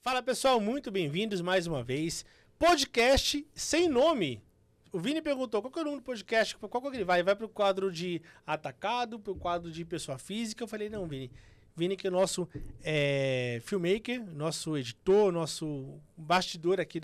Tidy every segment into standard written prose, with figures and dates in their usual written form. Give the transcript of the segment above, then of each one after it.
Fala pessoal, muito bem-vindos mais uma vez. Podcast sem nome. O Vini perguntou qual que é o nome do podcast, qual que ele vai? Vai para o quadro de atacado, para o quadro de pessoa física. Eu falei, não, Vini. Vini que é o nosso filmmaker, nosso editor, nosso bastidor aqui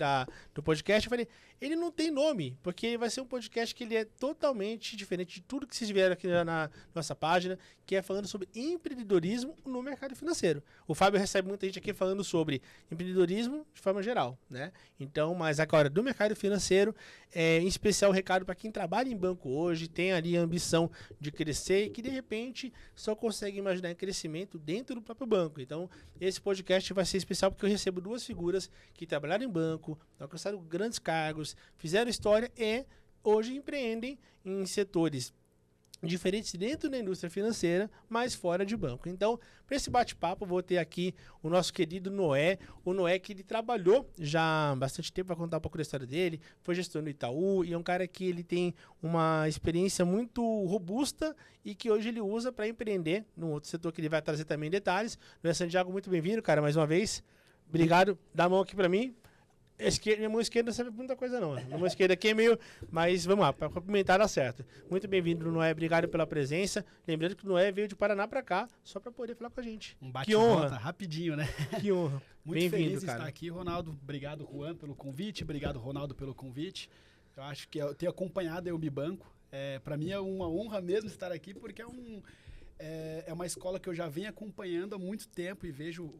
do podcast. Eu falei, ele não tem nome, porque vai ser um podcast que ele é totalmente diferente de tudo que vocês viram aqui na nossa página, que é falando sobre empreendedorismo no mercado financeiro. O Fábio recebe muita gente aqui falando sobre empreendedorismo de forma geral, né? Então, mas agora do mercado financeiro, em especial o recado para quem trabalha em banco hoje, tem ali a ambição de crescer e que de repente só consegue imaginar crescimento dentro do próprio banco. Então, esse podcast vai ser especial porque eu recebo duas figuras que trabalharam em banco, alcançaram grandes cargos, fizeram história e hoje empreendem em setores diferentes dentro da indústria financeira, mas fora de banco. Então, para esse bate-papo, vou ter aqui o nosso querido Noé. O Noé que ele trabalhou já há bastante tempo, para contar um pouco da história dele, foi gestor no Itaú e é um cara que ele tem uma experiência muito robusta e que hoje ele usa para empreender num outro setor que ele vai trazer também detalhes. Noé Santiago, muito bem-vindo, cara, mais uma vez. Obrigado. Dá a mão aqui para mim. Minha mão esquerda não sabe muita coisa não. Minha mão esquerda aqui é meio... Mas vamos lá, para cumprimentar dá certo. Muito bem-vindo, Noé. Obrigado pela presença. Lembrando que o Noé veio de Paraná para cá só para poder falar com a gente. Um bate-volta rapidinho, né? Que honra. Muito feliz de estar aqui, Ronaldo. Obrigado, Juan, pelo convite. Obrigado, Ronaldo, pelo convite. Eu acho que eu ter acompanhado a Unibanco, para mim é uma honra mesmo estar aqui, porque é uma escola que eu já venho acompanhando há muito tempo e vejo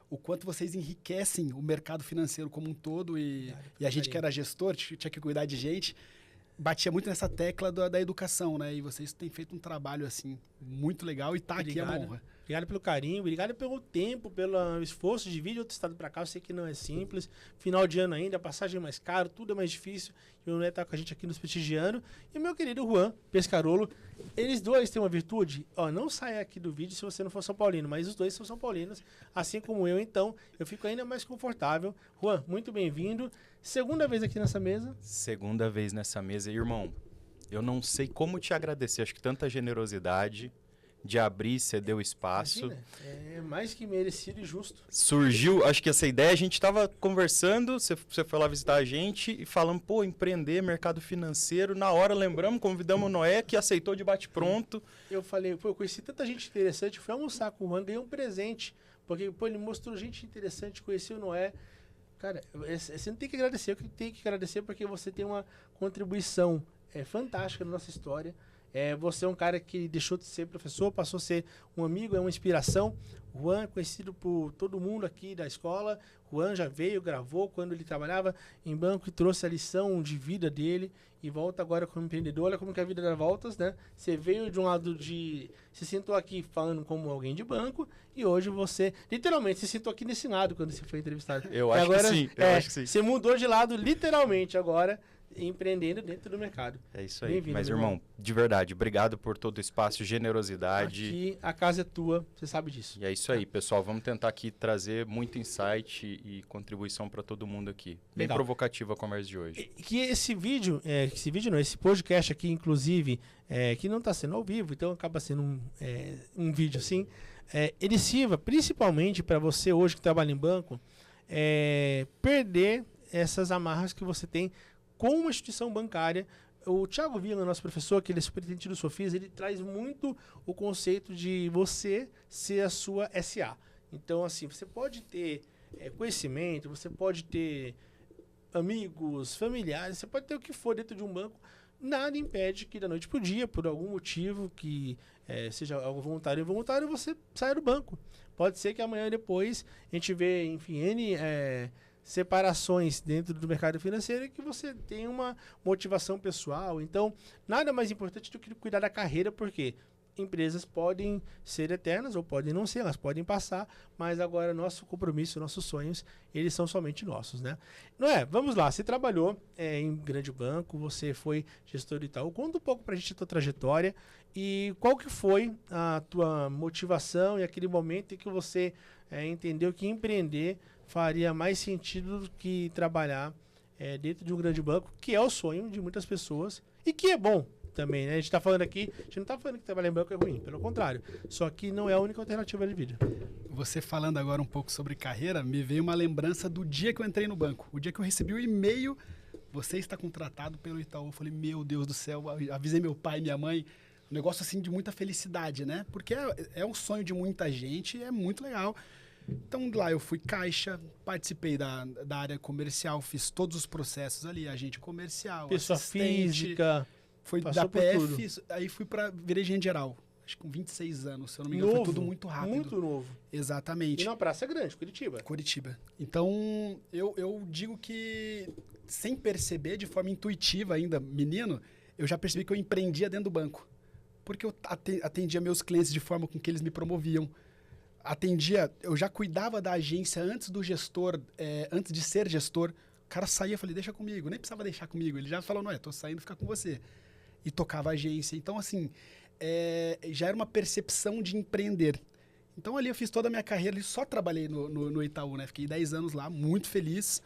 o quanto vocês enriquecem o mercado financeiro como um todo e a gente que era gestor, tinha que cuidar de gente, batia muito nessa tecla da educação, né? E vocês têm feito um trabalho, assim, muito legal e tá aqui é uma honra. Obrigado pelo carinho, obrigado pelo tempo, pelo esforço de vir de outro estado para cá. Eu sei que não é simples. Final de ano ainda, a passagem é mais cara, tudo é mais difícil. E o Noé tá com a gente aqui nos prestigiando. E o meu querido Juan Pescarolo, eles dois têm uma virtude. Ó, não saia aqui do vídeo se você não for São Paulino, mas os dois são São Paulinos, assim como eu. Então, eu fico ainda mais confortável. Juan, muito bem-vindo. Segunda vez aqui nessa mesa. Segunda vez nessa mesa. Irmão, eu não sei como te agradecer. Acho que tanta generosidade de abrir, ceder o espaço. Imagina, é mais que merecido e justo. Surgiu, acho que essa ideia, a gente estava conversando, você foi lá visitar a gente e falando, pô, empreender, mercado financeiro. Na hora, lembramos, convidamos o Noé, que aceitou de bate-pronto. Eu falei, pô, eu conheci tanta gente interessante, fui almoçar com o Juan, ganhei um presente, porque, pô, ele mostrou gente interessante, conheci o Noé. Cara, você não tem que agradecer, eu tenho que agradecer porque você tem uma contribuição fantástica na nossa história. Você é um cara que deixou de ser professor, passou a ser um amigo, é uma inspiração. O Juan é conhecido por todo mundo aqui da escola. O Juan já veio, gravou quando ele trabalhava em banco e trouxe a lição de vida dele e volta agora como empreendedor. Olha como que a vida dá voltas, né? Você veio de um lado de... Se sentou aqui falando como alguém de banco e hoje você, literalmente, se sentou aqui nesse lado quando você foi entrevistado. Eu acho que sim, eu acho que sim. Você mudou de lado literalmente agora, empreendendo dentro do mercado. É isso aí. Mas, irmão, de verdade, obrigado por todo o espaço, generosidade. Aqui a casa é tua, você sabe disso. E é isso aí, pessoal. Vamos tentar aqui trazer muito insight e contribuição para todo mundo aqui. Bem provocativa a conversa de hoje. Que esse podcast aqui, inclusive, que não está sendo ao vivo, então acaba sendo um vídeo assim, ele sirva principalmente para você hoje que trabalha em banco, perder essas amarras que você tem com uma instituição bancária. O Thiago Villa, nosso professor, que ele é superintendente do Sofis, ele traz muito o conceito de você ser a sua SA. Então, assim, você pode ter conhecimento, você pode ter amigos, familiares, você pode ter o que for dentro de um banco. Nada impede que da noite pro dia, por algum motivo que seja algo voluntário ou involuntário, você saia do banco. Pode ser que amanhã depois a gente vê, enfim, separações dentro do mercado financeiro e que você tem uma motivação pessoal. Então, nada mais importante do que cuidar da carreira, porque empresas podem ser eternas ou podem não ser, elas podem passar, mas agora nosso compromisso, nossos sonhos, eles são somente nossos, né? Vamos lá, você trabalhou em grande banco, você foi gestor do Itaú. Conta um pouco pra gente a tua trajetória e qual que foi a tua motivação e aquele momento em que você entendeu que empreender faria mais sentido do que trabalhar dentro de um grande banco, que é o sonho de muitas pessoas e que é bom. também, né? A gente tá falando aqui, a gente não tá falando que trabalhar em banco é ruim, pelo contrário. Só que não é a única alternativa de vida. Você falando agora um pouco sobre carreira, me veio uma lembrança do dia que eu entrei no banco. O dia que eu recebi o e-mail, você está contratado pelo Itaú. Eu falei, meu Deus do céu, avisei meu pai e minha mãe. Um negócio assim de muita felicidade, né? Porque é um sonho de muita gente e é muito legal. Então lá eu fui caixa, participei da área comercial, fiz todos os processos ali, agente comercial, Pessoa física, foi passou da por PF, tudo. aí fui para virei gerente geral. Acho que com 26 anos, se eu não me engano, Novo, foi tudo muito rápido. muito novo. Exatamente. E na Praça Grande, Curitiba. Curitiba. Então, eu digo que, sem perceber, de forma intuitiva ainda, menino, eu já percebi que eu empreendia dentro do banco. Porque eu atendia meus clientes de forma com que eles me promoviam. Eu já cuidava da agência antes do gestor, antes de ser gestor. O cara saía, eu falei, deixa comigo. Nem precisava deixar comigo. Ele já falou, não, tô saindo, ficar com você. E tocava a agência. Então, assim, já era uma percepção de empreender. Então, ali eu fiz toda a minha carreira, só trabalhei no Itaú, né? Fiquei 10 anos lá, muito feliz.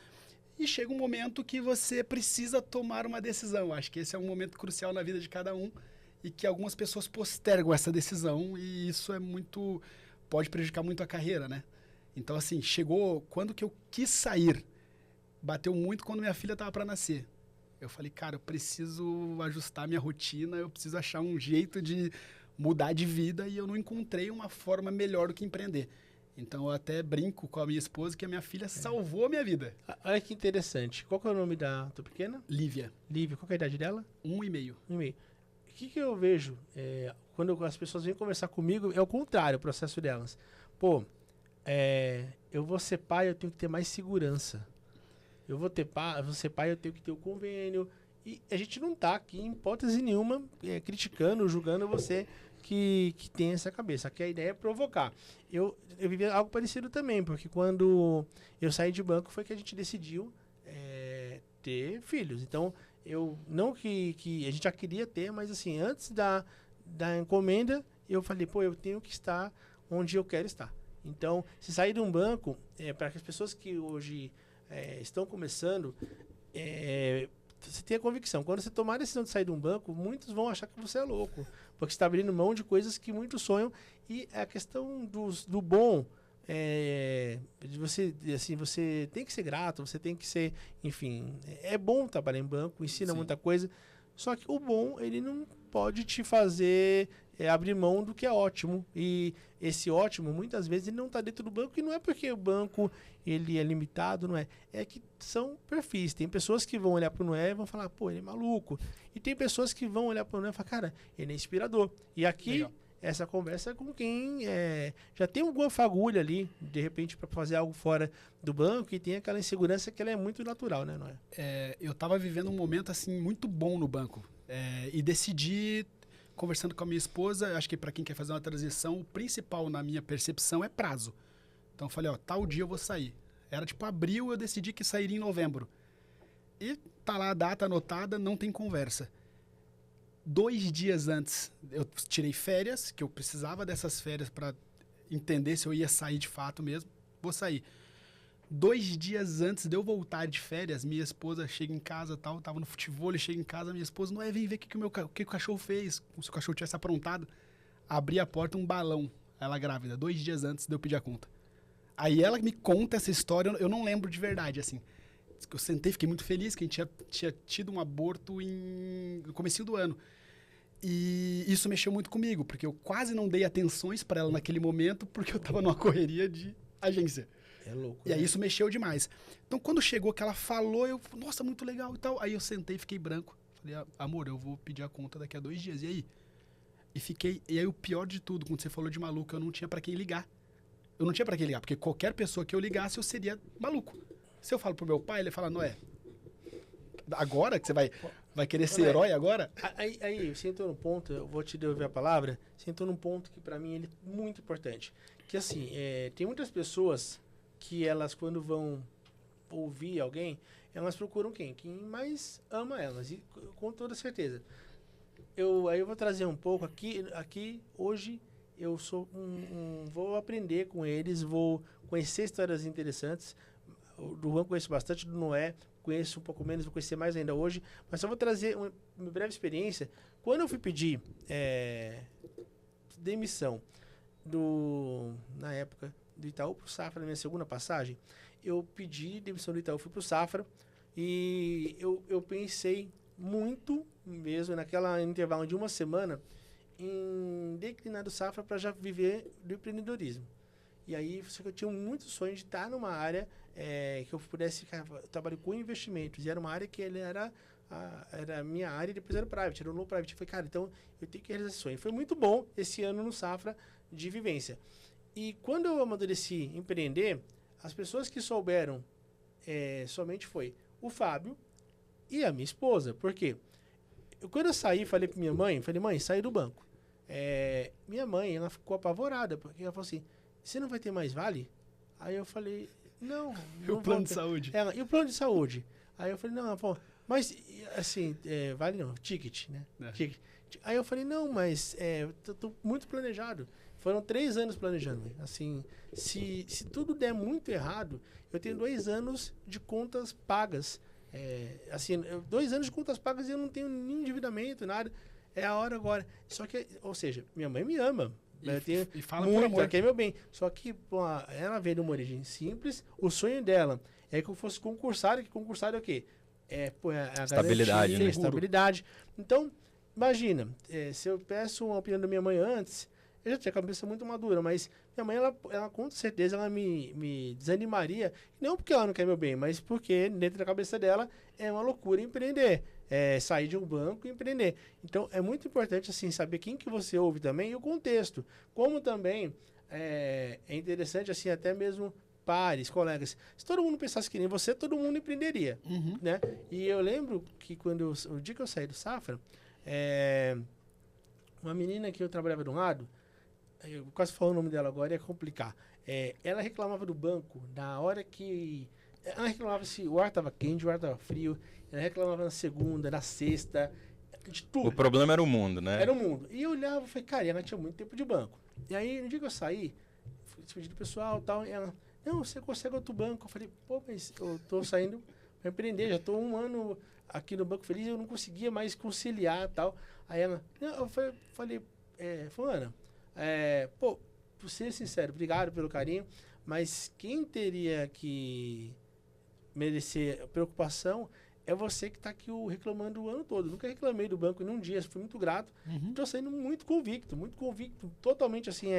E chega um momento que você precisa tomar uma decisão. Acho que esse é um momento crucial na vida de cada um e que algumas pessoas postergam essa decisão e isso pode prejudicar muito a carreira, né? Então, assim, chegou quando que eu quis sair, bateu muito quando minha filha estava para nascer. Eu falei, cara, eu preciso ajustar minha rotina, eu preciso achar um jeito de mudar de vida e eu não encontrei uma forma melhor do que empreender. Então, eu até brinco com a minha esposa que a minha filha salvou a minha vida. Olha que interessante. Qual que é o nome da tua pequena? Lívia. Lívia. Qual que é a idade dela? 1,5. 1,5. O que eu vejo quando as pessoas vêm conversar comigo é o contrário, o processo delas. Pô, eu vou ser pai, eu tenho que ter mais segurança. Eu vou ser pai, eu tenho que ter o convênio. E a gente não tá aqui, em hipótese nenhuma, criticando, julgando você que tem essa cabeça. Aqui a ideia é provocar. Eu vivi algo parecido também, porque quando eu saí de banco foi que a gente decidiu ter filhos. Então, não que a gente já queria ter, mas assim, antes da encomenda, eu falei, pô, eu tenho que estar onde eu quero estar. Então, se sair de um banco, para as pessoas que hoje estão começando, você tem a convicção. Quando você tomar a decisão de sair de um banco, muitos vão achar que você é louco, porque você está abrindo mão de coisas que muitos sonham. E a questão do bom, você tem que ser grato, você tem que ser, enfim, é bom trabalhar em banco, ensina muita coisa, só que o bom, ele não pode te fazer abrir mão do que é ótimo, e esse ótimo, muitas vezes, ele não está dentro do banco, e não é porque o banco ele é limitado, não é que são perfis, tem pessoas que vão olhar para o Noé e vão falar, pô, ele é maluco, e tem pessoas que vão olhar para o Noé e falar, cara, ele é inspirador, e aqui legal. Essa conversa é com quem já tem alguma fagulha ali, de repente, para fazer algo fora do banco e tem aquela insegurança que ela é muito natural, né, Noé? Eu estava vivendo um momento assim muito bom no banco e decidi, conversando com a minha esposa, acho que para quem quer fazer uma transição, o principal na minha percepção é prazo. Então eu falei, tal dia eu vou sair. Era tipo abril, eu decidi que sairia em novembro. E tá lá a data anotada, não tem conversa. 2 dias antes, eu tirei férias, que eu precisava dessas férias para entender se eu ia sair de fato mesmo. Vou sair. 2 dias antes de eu voltar de férias, minha esposa chega em casa, tava no futebol, chega em casa, minha esposa, não vem ver o que o cachorro fez, como se o cachorro tivesse aprontado. Abri a porta, um balão, ela grávida, 2 dias antes de eu pedir a conta. Aí ela me conta essa história, eu não lembro de verdade, assim. Eu sentei, fiquei muito feliz que a gente tinha tido um aborto no comecinho do ano. E isso mexeu muito comigo, porque eu quase não dei atenções para ela naquele momento, porque eu estava numa correria de agência. É louco. E aí isso mexeu demais. Então, quando chegou que ela falou, eu, nossa, muito legal e tal. Aí eu sentei e fiquei branco. Falei, amor, eu vou pedir a conta daqui a 2 dias. E aí? E aí o pior de tudo, quando você falou de maluco, eu não tinha para quem ligar. Eu não tinha para quem ligar, porque qualquer pessoa que eu ligasse, eu seria maluco. Se eu falo pro meu pai, ele fala, Noé, agora que você vai querer ser herói agora? Aí, você entrou num ponto, eu vou te devolver a palavra, você entrou num ponto que para mim ele é muito importante. Que assim, tem muitas pessoas que elas, quando vão ouvir alguém, elas procuram quem? Quem mais ama elas, e com toda certeza. Aí eu vou trazer um pouco aqui hoje, eu sou vou aprender com eles, vou conhecer histórias interessantes. do Juan conheço bastante, do Noé conheço um pouco menos, vou conhecer mais ainda hoje, mas só vou trazer uma breve experiência. Quando eu fui pedir demissão na época do Itaú pro Safra, na minha segunda passagem, eu pedi demissão do Itaú, fui pro Safra e eu pensei muito mesmo naquela intervalo de uma semana em declinar do Safra para já viver do empreendedorismo. E aí, só que eu tinha muito sonho de estar numa área que eu pudesse ficar, eu trabalho com investimentos, e era uma área que ele era a minha área, e depois era o private, era o low private. Eu falei, cara, então eu tenho que realizar esse sonho. Foi muito bom esse ano no Safra de vivência. E quando eu amadureci empreender, as pessoas que souberam somente foi o Fábio e a minha esposa. Por quê? Quando eu saí, falei pra minha mãe, mãe, saí do banco. Minha mãe, ela ficou apavorada, porque ela falou assim, você não vai ter mais vale? Aí eu falei, não. E o plano de saúde? E o plano de saúde? Aí eu falei, não, pô, mas assim, vale não, ticket, né? Ticket. Aí eu falei, não, mas tô muito planejado. Foram 3 anos planejando. Assim, se tudo der muito errado, eu tenho 2 anos de contas pagas. 2 anos de contas pagas e eu não tenho nenhum endividamento, nada. É a hora agora. Só que, ou seja, minha mãe me ama. E fala muito, por amor. ela quer meu bem. Só que, pô, ela veio de uma origem simples. O sonho dela é que eu fosse concursário. Que concursário é o quê? A Estabilidade, garantia, né? Estabilidade. Então, imagina, se eu peço uma opinião da minha mãe antes, eu já tinha a cabeça muito madura, mas minha mãe, ela com certeza, ela me desanimaria. Não porque ela não quer meu bem, mas porque dentro da cabeça dela é uma loucura empreender. Sair de um banco e empreender. Então, é muito importante, assim, saber quem que você ouve também e o contexto. Como também é interessante, assim, até mesmo pares, colegas. Se todo mundo pensasse que nem você, todo mundo empreenderia, né? E eu lembro que o dia que eu saí do Safra, uma menina que eu trabalhava de um lado, eu quase falo o nome dela agora, ia complicar. Ela reclamava do banco na hora que... Ela reclamava se o ar estava quente, o ar estava frio. Ela reclamava na segunda, na sexta, de tudo. O problema era o mundo, né? Era o mundo. E eu olhava e falei, cara, ela tinha muito tempo de banco. E aí, no dia que eu saí, fui despedir do pessoal e tal, e ela, não, você consegue outro banco. Eu falei, pô, mas eu tô saindo para empreender, já tô 1 ano aqui no Banco Feliz e eu não conseguia mais conciliar e tal. Aí ela, não, eu falei, fulana, pô, por ser sincero, obrigado pelo carinho, mas quem teria que merecer preocupação é você que está aqui reclamando o ano todo. Nunca reclamei do banco em um dia, fui muito grato. Estou saindo muito convicto, totalmente assim,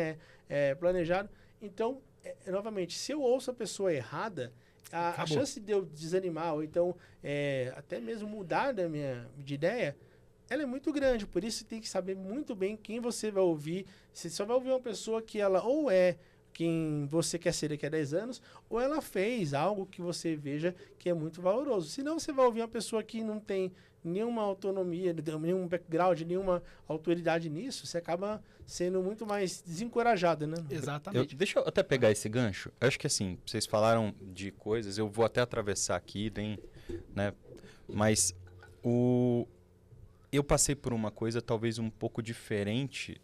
planejado. Então, novamente, se eu ouço a pessoa errada, a chance de eu desanimar, ou então até mesmo mudar de ideia, ela é muito grande. Por isso, tem que saber muito bem quem você vai ouvir. Você só vai ouvir uma pessoa que ela ou quem você quer ser daqui a 10 anos, ou ela fez algo que você veja que é muito valoroso. Senão você vai ouvir uma pessoa que não tem nenhuma autonomia, nenhum background, nenhuma autoridade nisso, você acaba sendo muito mais desencorajado, né? Exatamente. Deixa eu até pegar esse gancho. Eu acho que assim, vocês falaram de coisas, eu vou até atravessar aqui, né? Mas eu passei por uma coisa talvez um pouco diferente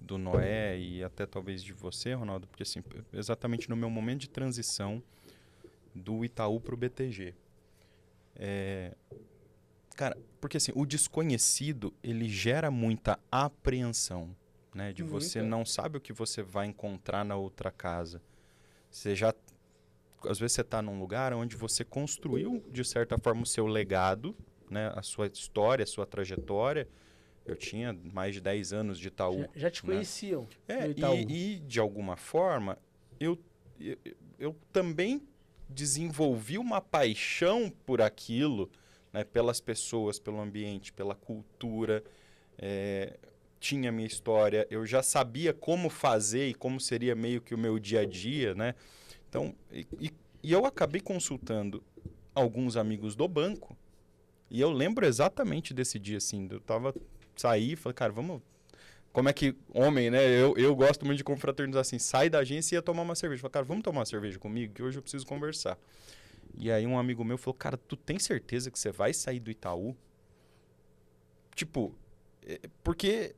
do Noé e até talvez de você, Ronaldo, porque assim, exatamente no meu momento de transição do Itaú para o BTG. Cara, porque assim, o desconhecido, ele gera muita apreensão, né? De você não sabe o que você vai encontrar na outra casa. Às vezes você está num lugar onde você construiu, de certa forma, o seu legado, né? A sua história, a sua trajetória. Eu tinha mais de 10 anos de Itaú. Já te conheciam no Itaú. Itaú. E, de alguma forma, eu também desenvolvi uma paixão por aquilo, né, pelas pessoas, pelo ambiente, pela cultura. Tinha a minha história. Eu já sabia como fazer e como seria meio que o meu dia a dia, né? Então, e eu acabei consultando alguns amigos do banco. E eu lembro exatamente desse dia, assim. Saí e falei, cara, vamos... Como é que homem, né? Eu gosto muito de confraternizar assim. Sai da agência e ia tomar uma cerveja. Falei, cara, vamos tomar uma cerveja comigo? Que hoje eu preciso conversar. E aí um amigo meu falou, cara, tu tem certeza que você vai sair do Itaú? Tipo, porque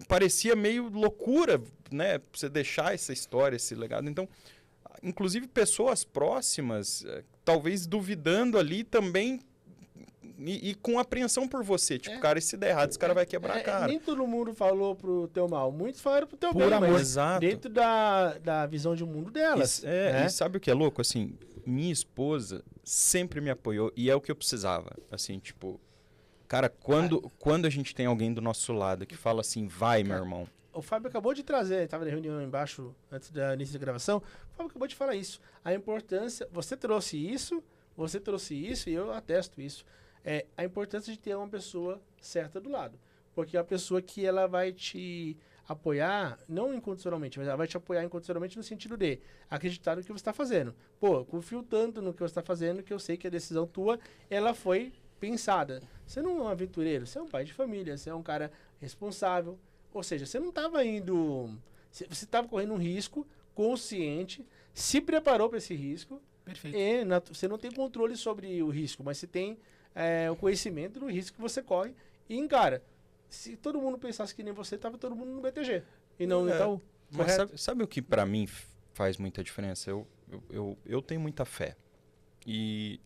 parecia meio loucura, né? Você deixar essa história, esse legado. Então, inclusive pessoas próximas, talvez duvidando ali também e com apreensão por você. Tipo, cara, e se der errado, esse cara vai quebrar a cara. Nem todo mundo falou pro teu mal. Muitos falaram pro teu bem, amor. mas Exato. dentro da visão de mundo delas. E sabe o que é louco? Assim, minha esposa sempre me apoiou e é o que eu precisava. Assim, tipo, cara, quando a gente tem alguém do nosso lado que fala assim, vai, meu irmão. O Fábio acabou de trazer, estava na reunião embaixo, antes da início da gravação, o Fábio acabou de falar isso. A importância, você trouxe isso e eu atesto isso. A importância de ter uma pessoa certa do lado. Porque é a pessoa que ela vai te apoiar, não incondicionalmente, mas ela vai te apoiar incondicionalmente no sentido de acreditar no que você está fazendo. Pô, confio tanto no que você está fazendo que eu sei que a decisão tua, ela foi pensada. Você não é um aventureiro, você é um pai de família, você é um cara responsável. Ou seja, você não estava indo... Você estava correndo um risco consciente, se preparou para esse risco. Perfeito. Você não tem controle sobre o risco, mas você tem o conhecimento do risco que você corre e encara. Se todo mundo pensasse que nem você, estava todo mundo no BTG. E não no Itaú. Mas sabe o que para mim faz muita diferença? Eu tenho muita fé. E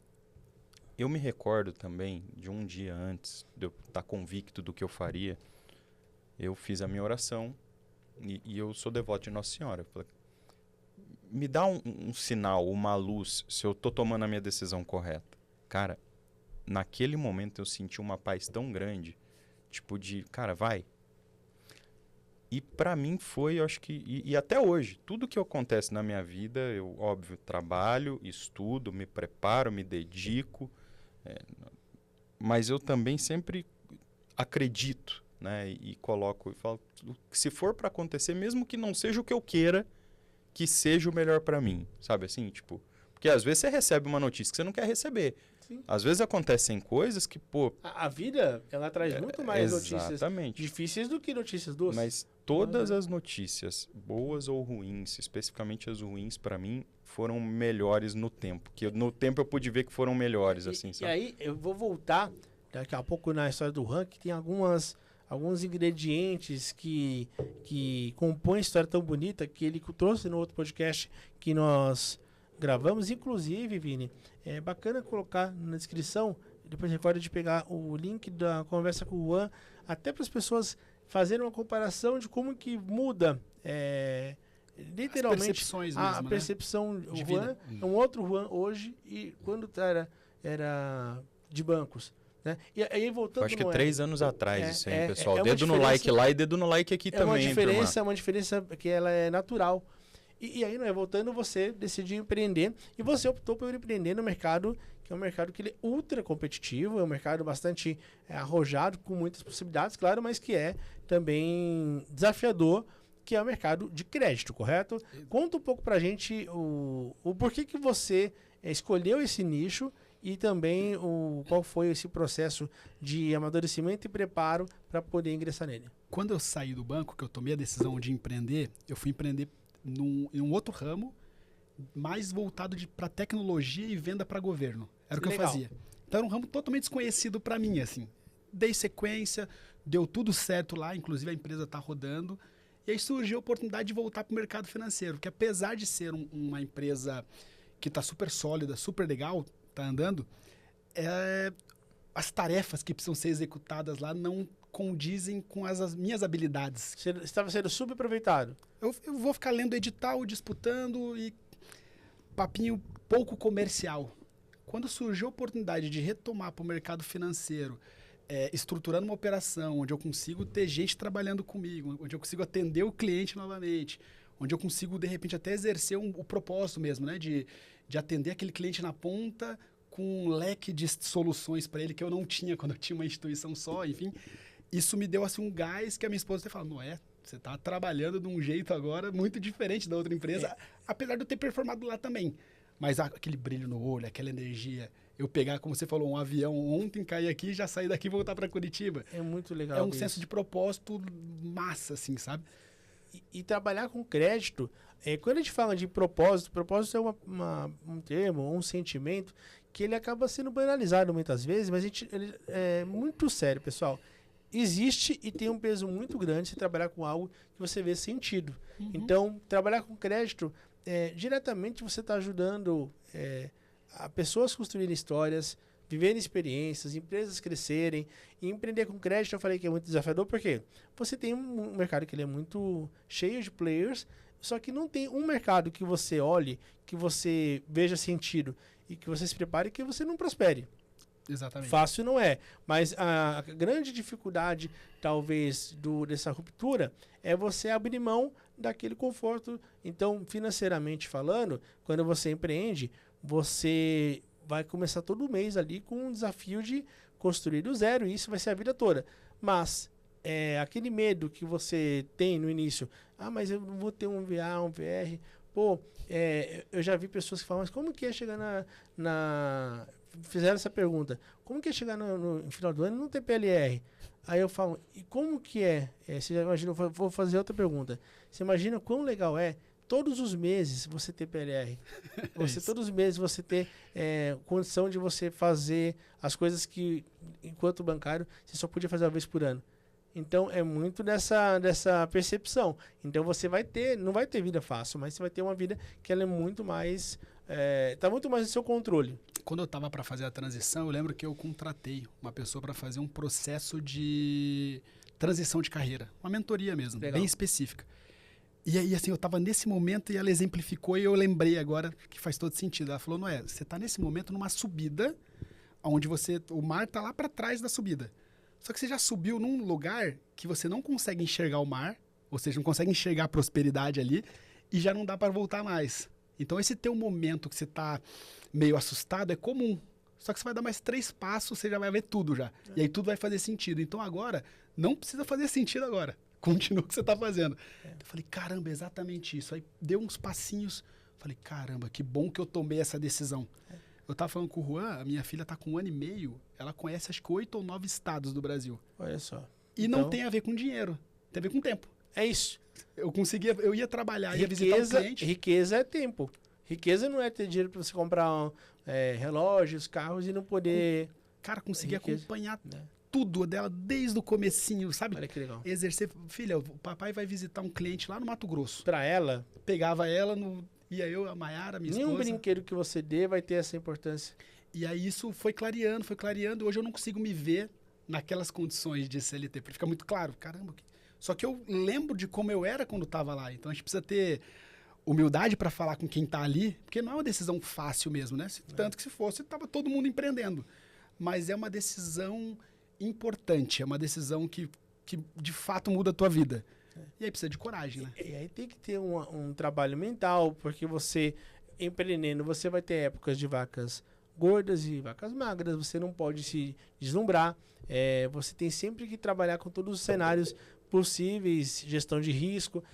eu me recordo também de um dia antes de eu estar convicto do que eu faria, eu fiz a minha oração e eu sou devoto de Nossa Senhora. Eu falei, me dá um sinal, uma luz, se eu tô tomando a minha decisão correta. Cara, naquele momento eu senti uma paz tão grande, tipo de, cara, vai. E pra mim foi, eu acho que, e até hoje, tudo que acontece na minha vida, eu, óbvio, trabalho, estudo, me preparo, me dedico, mas eu também sempre acredito, né, e coloco, e falo, se for pra acontecer, mesmo que não seja o que eu queira, que seja o melhor pra mim, sabe assim, tipo, porque às vezes você recebe uma notícia que você não quer receber. Sim. Às vezes acontecem coisas que, pô... A vida, ela traz muito mais notícias exatamente. Difíceis do que notícias doces. Mas todas as notícias, boas ou ruins, especificamente as ruins, pra mim, foram melhores no tempo. Que no tempo eu pude ver que foram melhores, assim, sabe? E aí, eu vou voltar daqui a pouco na história do Juan, que tem alguns ingredientes que compõem a história tão bonita que ele trouxe no outro podcast que nós gravamos. Inclusive, Vini, é bacana colocar na descrição, depois recorda de pegar o link da conversa com o Juan, até para as pessoas fazerem uma comparação de como que muda literalmente a percepção. Né? O Juan é um outro Juan hoje e quando era de bancos. Né? E aí, voltando, acho que 3 anos atrás isso aí, pessoal. Dedo no like lá e dedo no like aqui também. É uma diferença que ela é natural. E aí, voltando, você decidiu empreender e você optou por empreender no mercado, que é um mercado que ele é ultra competitivo, é um mercado bastante arrojado, com muitas possibilidades, claro, mas que é também desafiador, que é o mercado de crédito, correto? Conta um pouco pra gente o porquê que você escolheu esse nicho e também qual foi esse processo de amadurecimento e preparo para poder ingressar nele. Quando eu saí do banco, que eu tomei a decisão de empreender, eu fui empreender em um outro ramo, mais voltado para tecnologia e venda para governo. Era o que eu fazia. Então era um ramo totalmente desconhecido para mim, assim. Dei sequência, deu tudo certo lá, inclusive a empresa está rodando. E aí surgiu a oportunidade de voltar para o mercado financeiro, que apesar de ser uma empresa que está super sólida, super legal, está andando, as tarefas que precisam ser executadas lá não condizem com as minhas habilidades. Você estava sendo subaproveitado. Eu vou ficar lendo edital, disputando e papinho pouco comercial. Quando surgiu a oportunidade de retomar para o mercado financeiro, estruturando uma operação onde eu consigo ter gente trabalhando comigo, onde eu consigo atender o cliente novamente, onde eu consigo, de repente, até exercer o propósito mesmo, né? De atender aquele cliente na ponta com um leque de soluções para ele que eu não tinha quando eu tinha uma instituição só, enfim. Isso me deu assim, um gás que a minha esposa até fala, Noé, você está trabalhando de um jeito agora muito diferente da outra empresa, apesar de eu ter performado lá também. Mas aquele brilho no olho, aquela energia, eu pegar, como você falou, um avião ontem, cair aqui, já sair daqui e voltar para Curitiba. É muito legal. É um senso de propósito massa, assim, sabe? E trabalhar com crédito, quando a gente fala de propósito é um termo, um sentimento que ele acaba sendo banalizado muitas vezes, mas ele é muito sério, pessoal. Existe e tem um peso muito grande se trabalhar com algo que você vê sentido. Uhum. Então, trabalhar com crédito diretamente você está ajudando a pessoas construírem histórias, viverem experiências, empresas crescerem. E empreender com crédito, eu falei que é muito desafiador, porque você tem um mercado que ele é muito cheio de players, só que não tem um mercado que você olhe, que você veja sentido e que você se prepare, que você não prospere. Exatamente. Fácil não é, mas a grande dificuldade, talvez, dessa ruptura é você abrir mão daquele conforto. Então, financeiramente falando, quando você empreende, você vai começar todo mês ali com um desafio de construir do zero, e isso vai ser a vida toda. Mas aquele medo que você tem no início, mas eu não vou ter um VA, um VR, eu já vi pessoas que falam, mas como que é chegar fizeram essa pergunta, como que é chegar no final do ano e não ter PLR? Aí eu falo, e como que você já imagina, vou fazer outra pergunta, você imagina quão legal é todos os meses você ter PLR, todos os meses você ter condição de você fazer as coisas que, enquanto bancário, você só podia fazer uma vez por ano. Então, é muito dessa percepção. Então, você não vai ter vida fácil, mas você vai ter uma vida que ela é muito mais, está muito mais no seu controle. Quando eu estava para fazer a transição, eu lembro que eu contratei uma pessoa para fazer um processo de transição de carreira, uma mentoria mesmo, Legal. bem específica. E aí, assim, eu estava nesse momento e ela exemplificou e eu lembrei agora que faz todo sentido. Ela falou, Noé, você está nesse momento numa subida, onde o mar está lá para trás da subida. Só que você já subiu num lugar que você não consegue enxergar o mar, ou seja, não consegue enxergar a prosperidade ali, e já não dá para voltar mais. Então, esse teu momento que você está meio assustado é comum. Só que você vai dar mais 3 passos, você já vai ver tudo já. E aí tudo vai fazer sentido. Então, agora, não precisa fazer sentido agora. Continua o que você está fazendo. Eu falei, caramba, é exatamente isso. Aí deu uns passinhos. Falei, caramba, que bom que eu tomei essa decisão. Eu estava falando com o Juan, a minha filha está com 1 ano e meio. Ela conhece acho que 8 ou 9 estados do Brasil. Olha só. E não tem a ver com dinheiro. Tem a ver com tempo. É isso. Eu ia trabalhar, ia visitar um cliente. Riqueza é tempo. Riqueza não é ter dinheiro para você comprar relógios, carros e não poder... Cara, conseguir acompanhar tudo dela desde o comecinho, sabe? Olha que legal. Exercer. Filha, o papai vai visitar um cliente lá no Mato Grosso. Para ela... Pegava ela, ia eu, a Mayara, minha esposa. Nenhum brinquedo que você dê vai ter essa importância. E aí isso foi clareando. Hoje eu não consigo me ver naquelas condições de CLT, porque fica muito claro. Caramba. Só que eu lembro de como eu era quando estava lá. Então a gente precisa ter humildade para falar com quem está ali, porque não é uma decisão fácil mesmo, né? Tanto que se fosse, estava todo mundo empreendendo. Mas é uma decisão importante, é uma decisão que de fato muda a tua vida. E aí precisa de coragem, né? E aí tem que ter um trabalho mental, porque você, empreendendo, você vai ter épocas de vacas gordas e vacas magras, você não pode se deslumbrar. Você tem sempre que trabalhar com todos os cenários possíveis, gestão de risco.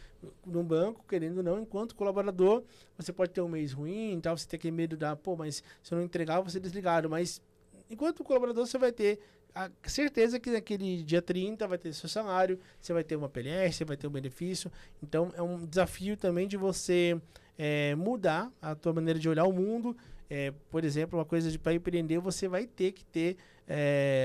No banco, querendo ou não, enquanto colaborador, você pode ter um mês ruim, tal, você tem aquele medo mas se eu não entregar, você é desligado. Mas enquanto colaborador, você vai ter a certeza que naquele dia 30 vai ter seu salário, você vai ter uma PLR, você vai ter um benefício. Então, é um desafio também de você mudar a tua maneira de olhar o mundo. Por exemplo, uma coisa para empreender, você vai ter que ter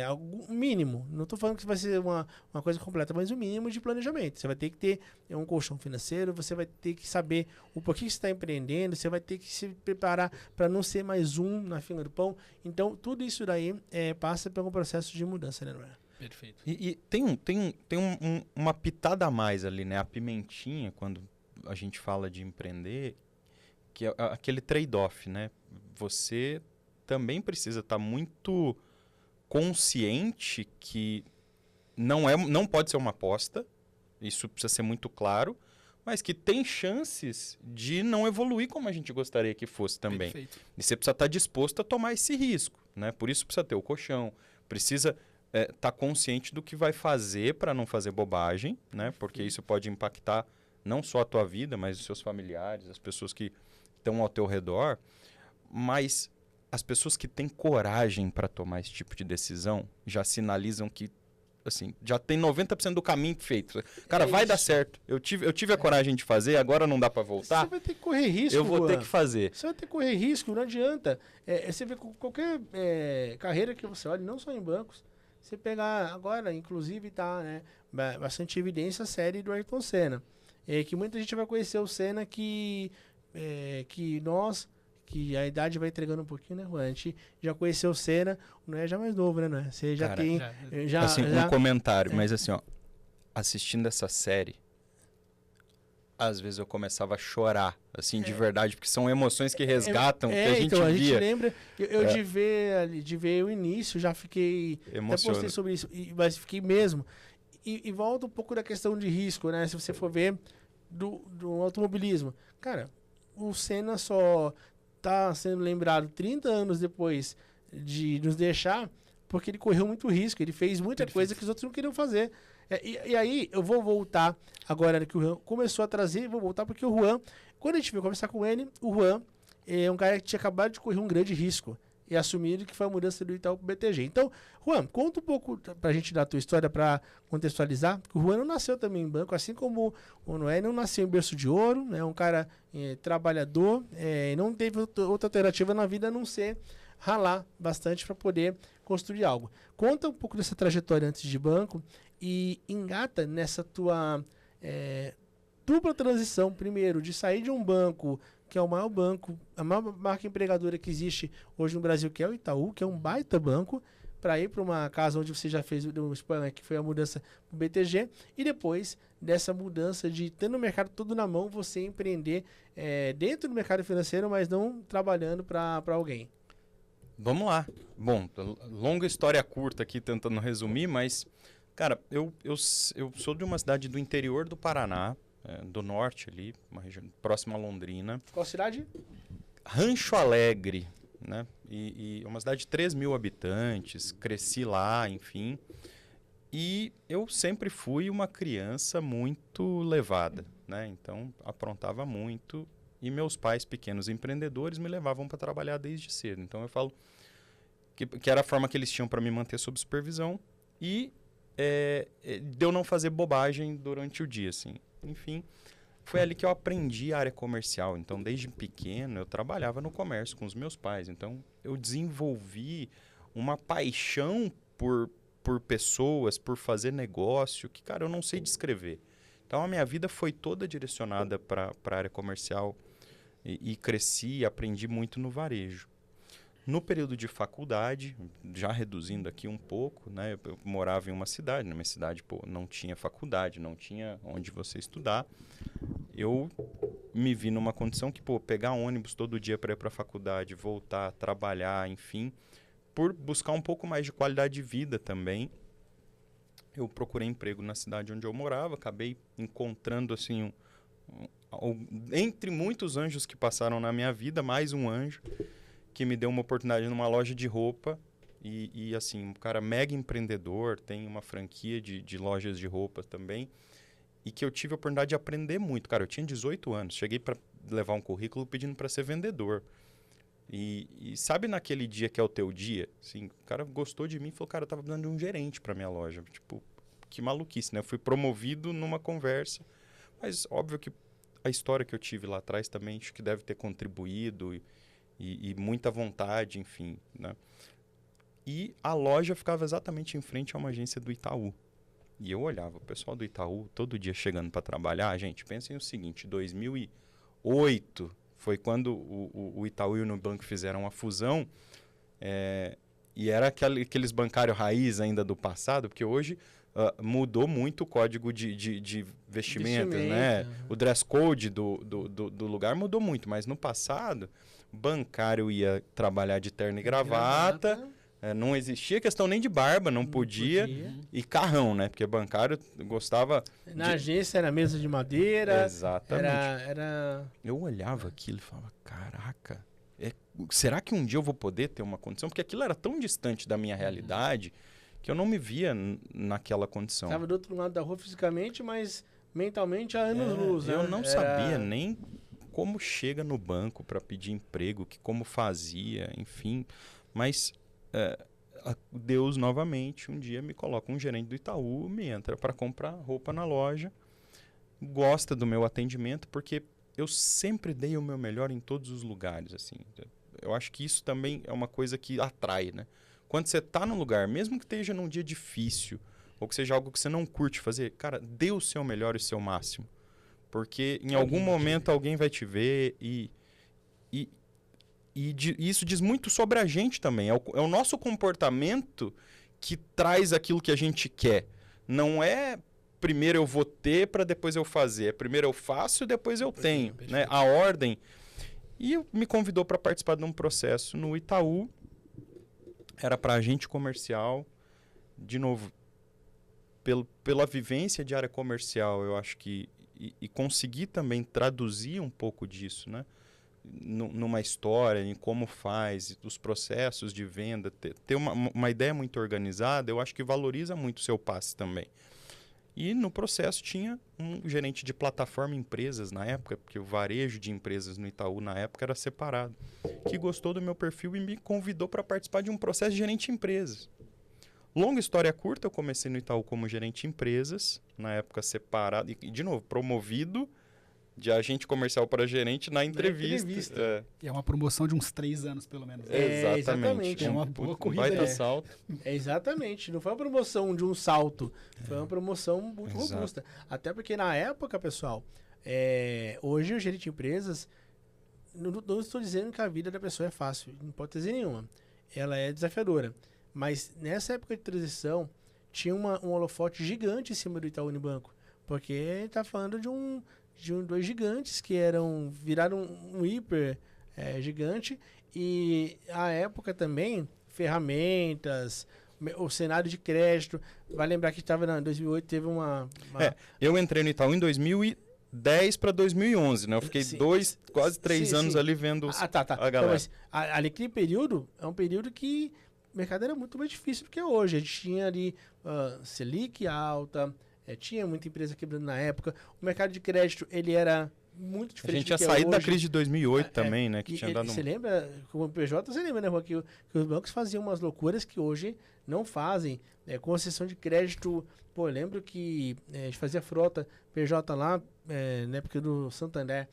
algum mínimo. Não estou falando que vai ser uma coisa completa, mas o mínimo de planejamento. Você vai ter que ter um colchão financeiro, você vai ter que saber o porquê que você está empreendendo, você vai ter que se preparar para não ser mais um na fila do pão. Então, tudo isso daí passa por um processo de mudança, né, Noé? Perfeito. E tem uma pitada a mais ali, né? A pimentinha, quando a gente fala de empreender, que é aquele trade-off, né? Você também precisa estar muito consciente que não pode ser uma aposta, isso precisa ser muito claro, mas que tem chances de não evoluir como a gente gostaria que fosse também. Perfeito. E você precisa estar disposto a tomar esse risco, né? Por isso precisa ter o colchão, precisa estar consciente do que vai fazer para não fazer bobagem, né? Porque isso pode impactar não só a tua vida, mas os seus familiares, as pessoas que estão ao teu redor. Mas as pessoas que têm coragem para tomar esse tipo de decisão já sinalizam que, assim, já tem 90% do caminho feito. Cara, vai dar certo. Eu tive a coragem de fazer, agora não dá para voltar. Você vai ter que correr risco, eu vou ter que fazer. Você vai ter que correr risco, não adianta. Você vê qualquer carreira que você olhe, não só em bancos, você pegar agora, inclusive, tá, né, bastante evidência a série do Ayrton Senna. Que muita gente vai conhecer o Senna que que nós, que a idade vai entregando um pouquinho, né, Juan? A gente já conheceu o Senna, não é já mais novo, né, Noé? Você já Cara, tem... assim, um comentário, mas assim, ó, assistindo essa série, às vezes eu começava a chorar, assim, de verdade, porque são emoções que resgatam, que a gente então, a via. gente lembra, eu de ver o início, já fiquei... Emociona. Até postei sobre isso, mas fiquei mesmo. E volta um pouco da questão de risco, né? Se você for ver do automobilismo. Cara, o Senna só tá sendo lembrado 30 anos depois de nos deixar porque ele correu muito risco, ele fez muita coisa que os outros não queriam fazer. E aí, eu vou voltar agora que o Juan começou a trazer, vou voltar porque o Juan, quando a gente veio conversar com ele, o Juan é um cara que tinha acabado de correr um grande risco e assumir que foi a mudança do Itaú pro BTG. Então, Juan, conta um pouco pra gente da tua história, pra contextualizar, porque o Juan não nasceu também em banco, assim como o Noé não nasceu em berço de ouro, né? Um cara trabalhador, não teve outra alternativa na vida a não ser ralar bastante para poder construir algo. Conta um pouco dessa trajetória antes de banco e engata nessa tua dupla transição, primeiro, de sair de um banco que é o maior banco, a maior marca empregadora que existe hoje no Brasil, que é o Itaú, que é um baita banco, para ir para uma casa onde você já fez um spoiler, que foi a mudança para o BTG, e depois dessa mudança de tendo o mercado todo na mão, você empreender dentro do mercado financeiro, mas não trabalhando para alguém. Vamos lá. Bom, longa história curta aqui, tentando resumir, mas, cara, eu sou de uma cidade do interior do Paraná, do norte ali, uma região próxima a Londrina. Qual cidade? Rancho Alegre, né? E uma cidade de 3 mil habitantes, cresci lá, enfim. E eu sempre fui uma criança muito levada, né? Então, aprontava muito. E meus pais, pequenos empreendedores, me levavam para trabalhar desde cedo. Então, eu falo que era a forma que eles tinham para me manter sob supervisão e de eu não fazer bobagem durante o dia, assim. Enfim, foi ali que eu aprendi a área comercial. Então, desde pequeno, eu trabalhava no comércio com os meus pais. Então, eu desenvolvi uma paixão por pessoas, por fazer negócio, que, cara, eu não sei descrever. Então, a minha vida foi toda direcionada para a área comercial e cresci e aprendi muito no varejo. No período de faculdade, já reduzindo aqui um pouco, né, eu morava em uma cidade, na minha cidade não tinha faculdade, não tinha onde você estudar. Eu me vi numa condição que, pegar ônibus todo dia para ir para a faculdade, voltar, trabalhar, enfim, por buscar um pouco mais de qualidade de vida também, eu procurei emprego na cidade onde eu morava, acabei encontrando, assim, entre muitos anjos que passaram na minha vida, mais um anjo, que me deu uma oportunidade numa loja de roupa e assim, um cara mega empreendedor, tem uma franquia de lojas de roupa também, e que eu tive a oportunidade de aprender muito. Cara, eu tinha 18 anos, cheguei para levar um currículo pedindo para ser vendedor. E sabe naquele dia que é o teu dia? Assim, o cara gostou de mim e falou, cara, eu tava precisando de um gerente para minha loja. Tipo, que maluquice, né? Eu fui promovido numa conversa, mas óbvio que a história que eu tive lá atrás também acho que deve ter contribuído e muita vontade, enfim, né? E a loja ficava exatamente em frente a uma agência do Itaú. E eu olhava o pessoal do Itaú todo dia chegando para trabalhar. Gente, pensem o seguinte, 2008 foi quando o Itaú e o Nubank fizeram a fusão, e era aqueles bancários raiz ainda do passado, porque hoje mudou muito o código de vestimenta, né? O dress code do lugar mudou muito, mas no passado, bancário ia trabalhar de terno e gravata. Não existia questão nem de barba, não podia. E carrão, né? Porque bancário gostava... Na agência era mesa de madeira. Exatamente. Eu olhava aquilo e falava, caraca, será que um dia eu vou poder ter uma condição? Porque aquilo era tão distante da minha realidade que eu não me via naquela condição. Estava do outro lado da rua fisicamente, mas mentalmente há anos-luz. Eu não sabia nem como chega no banco para pedir emprego, como fazia, enfim. Mas... Deus novamente um dia me coloca um gerente do Itaú, me entra para comprar roupa na loja, gosta do meu atendimento porque eu sempre dei o meu melhor em todos os lugares, assim. Eu acho que isso também é uma coisa que atrai, né? Quando você está num lugar, mesmo que esteja num dia difícil ou que seja algo que você não curte fazer, cara, dê o seu melhor e o seu máximo, Porque em algum momento alguém vai te ver e isso diz muito sobre a gente também. É o nosso comportamento que traz aquilo que a gente quer. Não é primeiro eu vou ter para depois eu fazer. É primeiro eu faço e depois eu tenho. Né? A ordem. E me convidou para participar de um processo no Itaú. Era para agente comercial. De novo, pela vivência de área comercial, eu acho que... E conseguir também traduzir um pouco disso, né? Numa história, em como faz, os processos de venda, ter uma ideia muito organizada, eu acho que valoriza muito o seu passe também. E no processo tinha um gerente de plataforma empresas na época, porque o varejo de empresas no Itaú na época era separado, que gostou do meu perfil e me convidou para participar de um processo de gerente de empresas. Longa história curta, eu comecei no Itaú como gerente de empresas, na época separado, e de novo, promovido de agente comercial para gerente na entrevista. É uma promoção de uns 3 anos, pelo menos. Exatamente. É uma boa corrida. Baita salto. Exatamente. Não foi uma promoção de um salto. Foi uma promoção muito robusta. Até porque na época, pessoal, hoje o gerente de empresas, não estou dizendo que a vida da pessoa é fácil, em hipótese nenhuma. Ela é desafiadora. Mas nessa época de transição, tinha um holofote gigante em cima do Itaú Unibanco. Porque a gente está falando de dois gigantes que viraram um hiper gigante. E a época também, ferramentas, o cenário de crédito. Vai lembrar que estava em 2008, teve uma... Eu entrei no Itaú em 2010 para 2011, né? Eu fiquei quase 3 anos ali vendo a galera. Então, mas, ali aquele período, é um período que o mercado era muito mais difícil do que hoje. A gente tinha ali Selic alta, tinha muita empresa quebrando na época. O mercado de crédito, ele era muito diferente. A gente tinha saído da crise de 2008 também, né? Que tinha dado Você lembra, como PJ, você lembra, né, que os bancos faziam umas loucuras que hoje não fazem. Concessão de crédito, eu lembro que a gente fazia frota PJ lá, na época do Santander,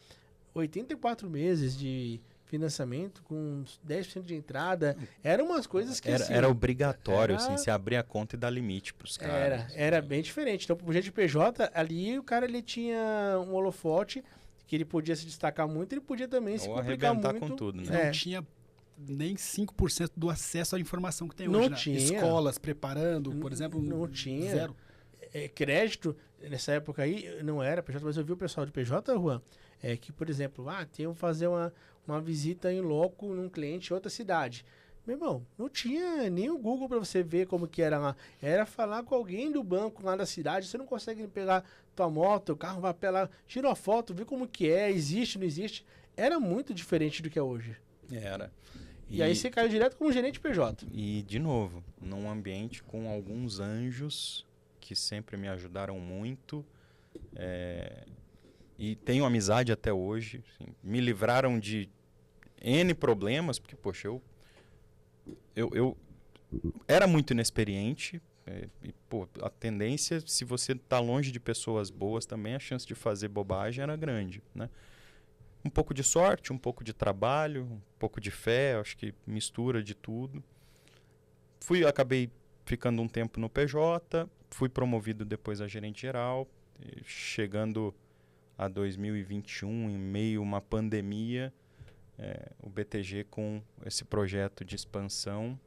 84 meses de financiamento com 10% de entrada, eram umas coisas que... Era obrigatório, assim, se abrir a conta e dar limite para os caras. Era bem diferente. Então, pro jeito de PJ, ali o cara ele tinha um holofote que ele podia se destacar muito, ele podia também se complicar muito. Com tudo, né? Não tinha nem 5% do acesso à informação que tem não hoje. Tinha. Escolas preparando, por exemplo, não tinha. Zero. Crédito, nessa época aí, não era PJ, mas eu vi o pessoal de PJ, Juan, que, por exemplo, tinha que fazer uma visita em loco num cliente em outra cidade. Meu irmão, não tinha nem o Google para você ver como que era lá. Era falar com alguém do banco lá da cidade. Você não consegue pegar tua moto, o carro vai pra lá, tira uma foto, vê como que existe, não existe. Era muito diferente do que é hoje. Era. E aí você caiu direto como gerente PJ. E, de novo, num ambiente com alguns anjos que sempre me ajudaram muito. E tenho amizade até hoje. Assim, me livraram de N problemas, porque, poxa, eu era muito inexperiente. A tendência, se você está longe de pessoas boas também, a chance de fazer bobagem era grande, né? Um pouco de sorte, um pouco de trabalho, um pouco de fé, acho que mistura de tudo. Acabei ficando um tempo no PJ, fui promovido depois a gerente geral, chegando a 2021, em meio a uma pandemia, o BTG com esse projeto de expansão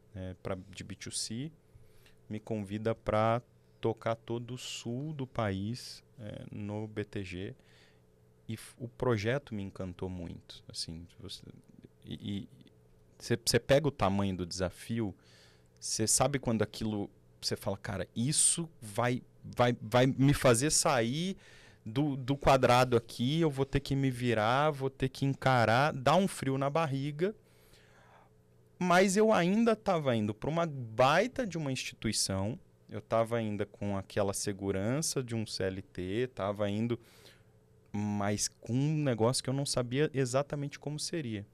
de B2C, me convida para tocar todo o sul do país no BTG. E o projeto me encantou muito. Assim, você pega o tamanho do desafio, você sabe quando aquilo... Você fala, cara, isso vai me fazer sair do quadrado aqui, eu vou ter que me virar, vou ter que encarar, dá um frio na barriga, mas eu ainda estava indo para uma baita de uma instituição, eu estava ainda com aquela segurança de um CLT, estava indo, mas com um negócio que eu não sabia exatamente como seria.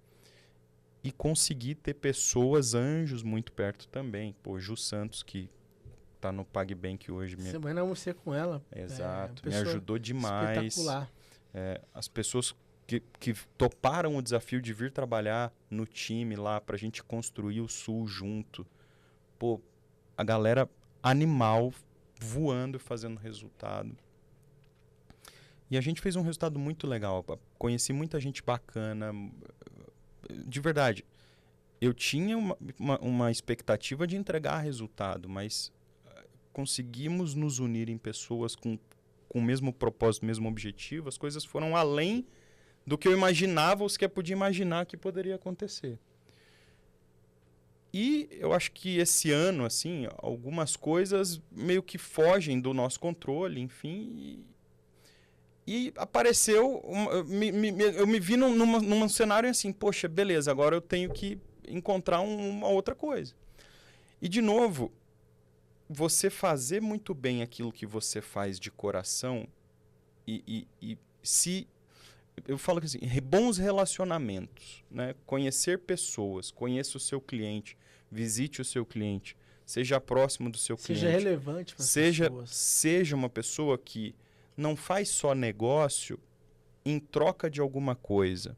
E consegui ter pessoas, anjos, muito perto também. Ju Santos, que tá no PagBank hoje. Semana eu almocei com ela. Exato, me ajudou demais. Espetacular. As pessoas que toparam o desafio de vir trabalhar no time lá pra gente construir o Sul junto. A galera animal voando e fazendo resultado. E a gente fez um resultado muito legal. Conheci muita gente bacana. De verdade, eu tinha uma expectativa de entregar resultado, mas conseguimos nos unir em pessoas com o mesmo propósito, o mesmo objetivo. As coisas foram além do que eu imaginava ou sequer podia imaginar que poderia acontecer. E eu acho que esse ano, assim, algumas coisas meio que fogem do nosso controle, enfim. E apareceu, eu me vi num cenário assim, poxa, beleza, agora eu tenho que encontrar uma outra coisa. E, de novo, você fazer muito bem aquilo que você faz de coração eu falo assim, bons relacionamentos, né? Conhecer pessoas, conheça o seu cliente, visite o seu cliente, seja próximo do seu cliente. Seja relevante para as pessoas. Seja uma pessoa que não faz só negócio em troca de alguma coisa.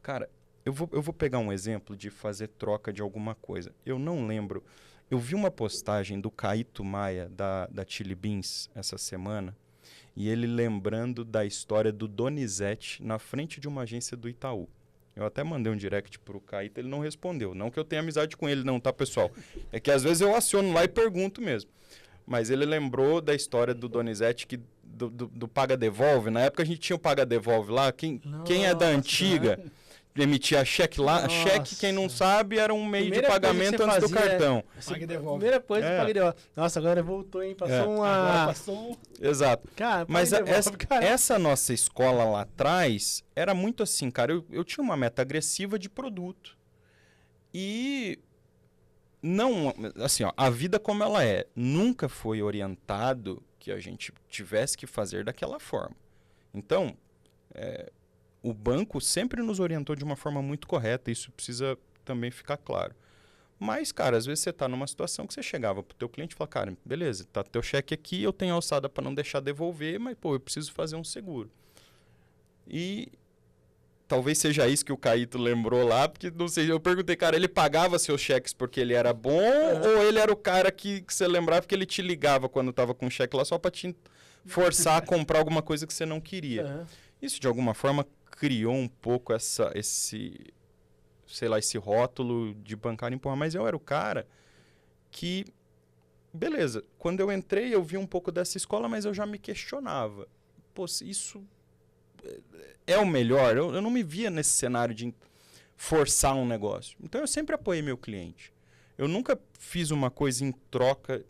Cara, eu vou pegar um exemplo de fazer troca de alguma coisa. Eu não lembro. Eu vi uma postagem do Caíto Maia, da Chili Beans, essa semana, e ele lembrando da história do Donizete na frente de uma agência do Itaú. Eu até mandei um direct pro Caíto, ele não respondeu. Não que eu tenha amizade com ele, não, tá, pessoal? É que às vezes eu aciono lá e pergunto mesmo. Mas ele lembrou da história do Donizete, do Paga Devolve. Na época a gente tinha o Paga Devolve lá. Quem é da antiga emitia cheque lá. Nossa. Cheque, quem não sabe, era um meio Primeira de pagamento antes do cartão. Paga e devolve. Primeira coisa, Paga e devolve. Nossa, agora voltou, hein? Passou Agora passou Exato. Cara, mas Paga e devolve, cara. essa nossa escola lá atrás era muito assim, cara. Eu tinha uma meta agressiva de produto. E não, assim, ó, a vida como ela é, nunca foi orientado que a gente tivesse que fazer daquela forma. Então, o banco sempre nos orientou de uma forma muito correta, isso precisa também ficar claro. Mas, cara, às vezes você está numa situação que você chegava pro teu cliente e falava, cara, beleza, tá teu cheque aqui, eu tenho alçada para não deixar devolver, mas, pô, eu preciso fazer um seguro. E talvez seja isso que o Caíto lembrou lá, porque, não sei, eu perguntei, cara, ele pagava seus cheques porque ele era bom ou ele era o cara que você lembrava que ele te ligava quando estava com o cheque lá só para te forçar a comprar alguma coisa que você não queria? Isso, de alguma forma, criou um pouco esse rótulo de bancário empurrar. Mas eu era o cara que, beleza, quando eu entrei eu vi um pouco dessa escola, mas eu já me questionava. Pô, isso é o melhor? Eu não me via nesse cenário de forçar um negócio. Então eu sempre apoiei meu cliente. Eu nunca fiz uma coisa em troca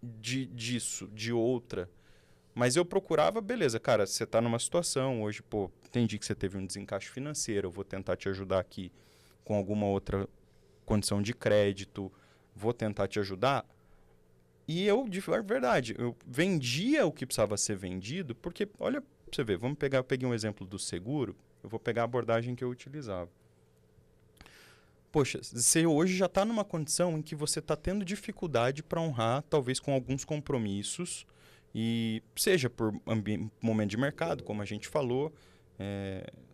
disso, de outra. Mas eu procurava, beleza, cara, você está numa situação hoje, pô, entendi que você teve um desencaixe financeiro, eu vou tentar te ajudar aqui com alguma outra condição de crédito, vou tentar te ajudar. E eu, de verdade, eu vendia o que precisava ser vendido, porque, olha, pra você ver, eu peguei um exemplo do seguro, eu vou pegar a abordagem que eu utilizava. Poxa, você hoje já está numa condição em que você está tendo dificuldade para honrar, talvez com alguns compromissos, e seja por momento de mercado, como a gente falou,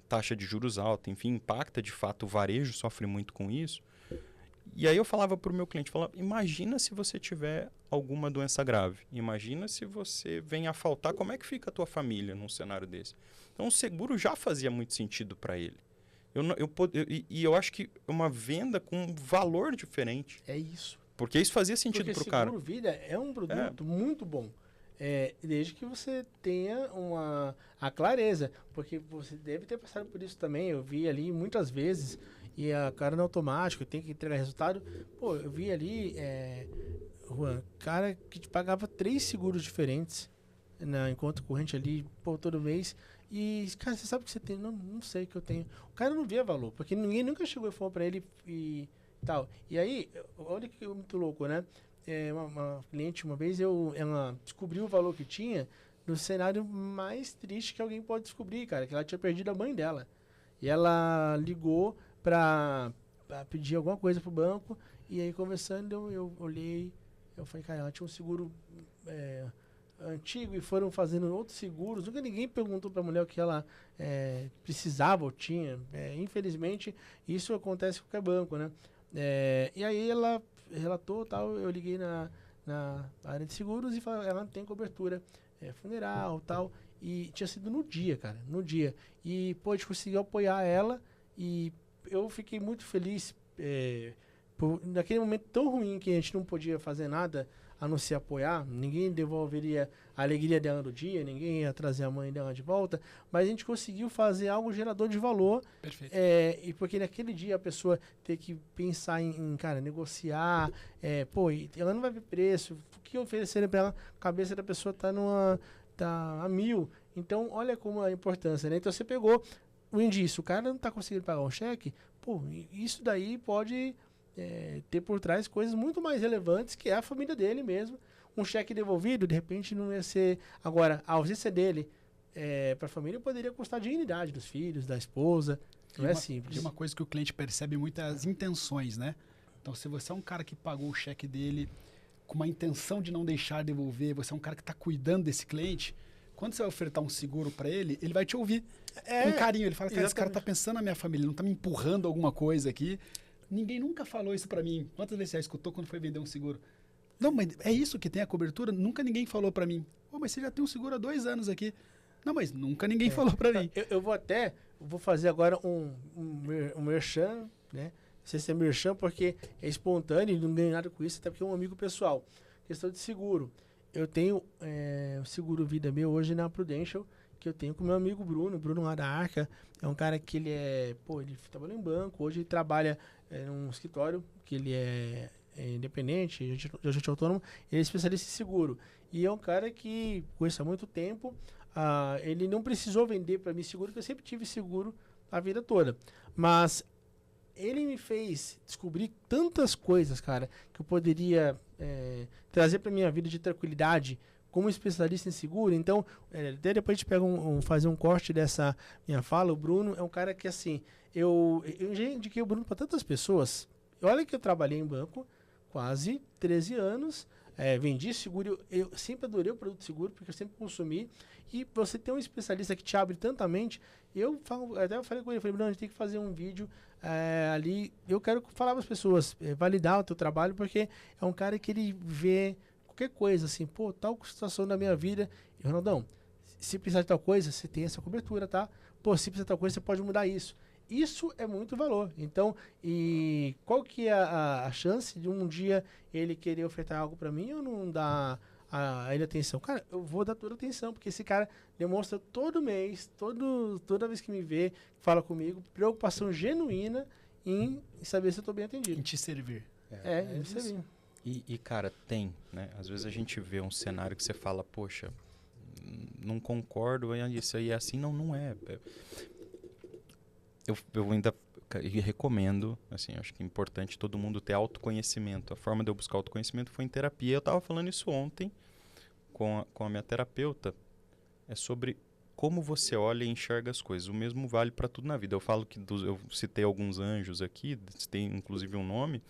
taxa de juros alta, enfim, impacta de fato, o varejo sofre muito com isso. E aí eu falava para o meu cliente, imagina se você tiver alguma doença grave, imagina se você vem a faltar, como é que fica a tua família num cenário desse? Então o seguro já fazia muito sentido para ele. Eu acho que uma venda com um valor diferente. É isso. Porque isso fazia sentido para o cara. Porque seguro-vida é um produto muito bom. Desde que você tenha a clareza, porque você deve ter passado por isso também, eu vi ali muitas vezes, e a cara no automático, tem que entregar resultado, pô, eu vi ali, Juan, cara que te pagava 3 seguros diferentes em conta corrente ali, pô, todo mês, e, cara, você sabe o que você tem? Não sei o que eu tenho. O cara não via valor, porque ninguém nunca chegou e falou pra ele e tal. E aí, olha que muito louco, né? Uma cliente, uma vez, ela descobriu o valor que tinha no cenário mais triste que alguém pode descobrir, cara, que ela tinha perdido a mãe dela. E ela ligou pra pedir alguma coisa pro banco, e aí, conversando, eu olhei, eu falei, cara, ela tinha um seguro antigo e foram fazendo outros seguros. Nunca ninguém perguntou pra mulher o que ela precisava ou tinha. Infelizmente, isso acontece com qualquer banco, né? E aí ela relatou, tal, eu liguei na área de seguros e falei, ela tem cobertura funeral, tal, E tinha sido no dia, cara, no dia. E, pô, a gente conseguiu apoiar ela e eu fiquei muito feliz naquele momento tão ruim que a gente não podia fazer nada a não se apoiar, ninguém devolveria a alegria dela no dia, ninguém ia trazer a mãe dela de volta, mas a gente conseguiu fazer algo gerador de valor. Perfeito. E porque naquele dia a pessoa ter que pensar cara, negociar, e ela não vai ver preço, o que oferecerem para ela, a cabeça da pessoa tá a 1000. Então, olha como a importância, né? Então, você pegou o indício, o cara não tá conseguindo pagar um cheque, pô, isso daí pode ter por trás coisas muito mais relevantes, que é a família dele mesmo. Um cheque devolvido, de repente, não ia ser... Agora, a ausência dele para a família poderia custar a dignidade dos filhos, da esposa. Não é simples. E uma coisa que o cliente percebe muito é as intenções, né? Então, se você é um cara que pagou o cheque dele com uma intenção de não deixar devolver, você é um cara que está cuidando desse cliente, quando você vai ofertar um seguro para ele, ele vai te ouvir com carinho. Ele fala, cara, esse cara está pensando na minha família, não está me empurrando alguma coisa aqui. Ninguém nunca falou isso para mim. Quantas vezes você já escutou quando foi vender um seguro? Não, mas é isso que tem a cobertura? Nunca ninguém falou para mim. Pô, mas você já tem um seguro há 2 anos aqui. Não, mas nunca ninguém falou para mim. Eu vou fazer agora um merchan, né? Não sei se é merchan porque é espontâneo e não ganho nada com isso, até porque é um amigo pessoal. Questão de seguro. Eu tenho o seguro vida meu hoje na Prudential, que eu tenho com meu amigo Bruno lá da Arca. É um cara que ele trabalha em banco, hoje ele trabalha num escritório, que ele é independente, agente autônomo, ele é especialista em seguro. E é um cara que conheço há muito tempo, ele não precisou vender para mim seguro, porque eu sempre tive seguro a vida toda. Mas ele me fez descobrir tantas coisas, cara, que eu poderia trazer para minha vida de tranquilidade, como especialista em seguro. Então, até depois a gente pega fazer um corte dessa minha fala. O Bruno é um cara que, assim, eu já indiquei o Bruno para tantas pessoas. Olha que eu trabalhei em banco quase 13 anos, vendi seguro, eu sempre adorei o produto seguro, porque eu sempre consumi. E você tem um especialista que te abre tanta mente. Até eu falei com ele, Bruno, a gente tem que fazer um vídeo ali. Eu quero falar para as pessoas, validar o teu trabalho, porque é um cara que ele vê qualquer coisa, assim, pô, tal situação da minha vida. E, Ronaldão, se precisar de tal coisa, você tem essa cobertura, tá? Pô, se precisar de tal coisa, você pode mudar isso. Isso é muito valor. Então, e qual que é a chance de um dia ele querer ofertar algo para mim ou não dar a ele atenção? Cara, eu vou dar toda a atenção, porque esse cara demonstra todo mês, toda vez que me vê, fala comigo, preocupação genuína em saber se eu estou bem atendido. Em te servir. Em servir. E, cara, tem, né? Às vezes a gente vê um cenário que você fala, poxa, não concordo, isso aí é assim. Não é. Eu ainda recomendo, assim, acho que é importante todo mundo ter autoconhecimento. A forma de eu buscar autoconhecimento foi em terapia. Eu estava falando isso ontem com a minha terapeuta. É sobre como você olha e enxerga as coisas. O mesmo vale para tudo na vida. Eu falo que eu citei alguns anjos aqui, citei inclusive um nome,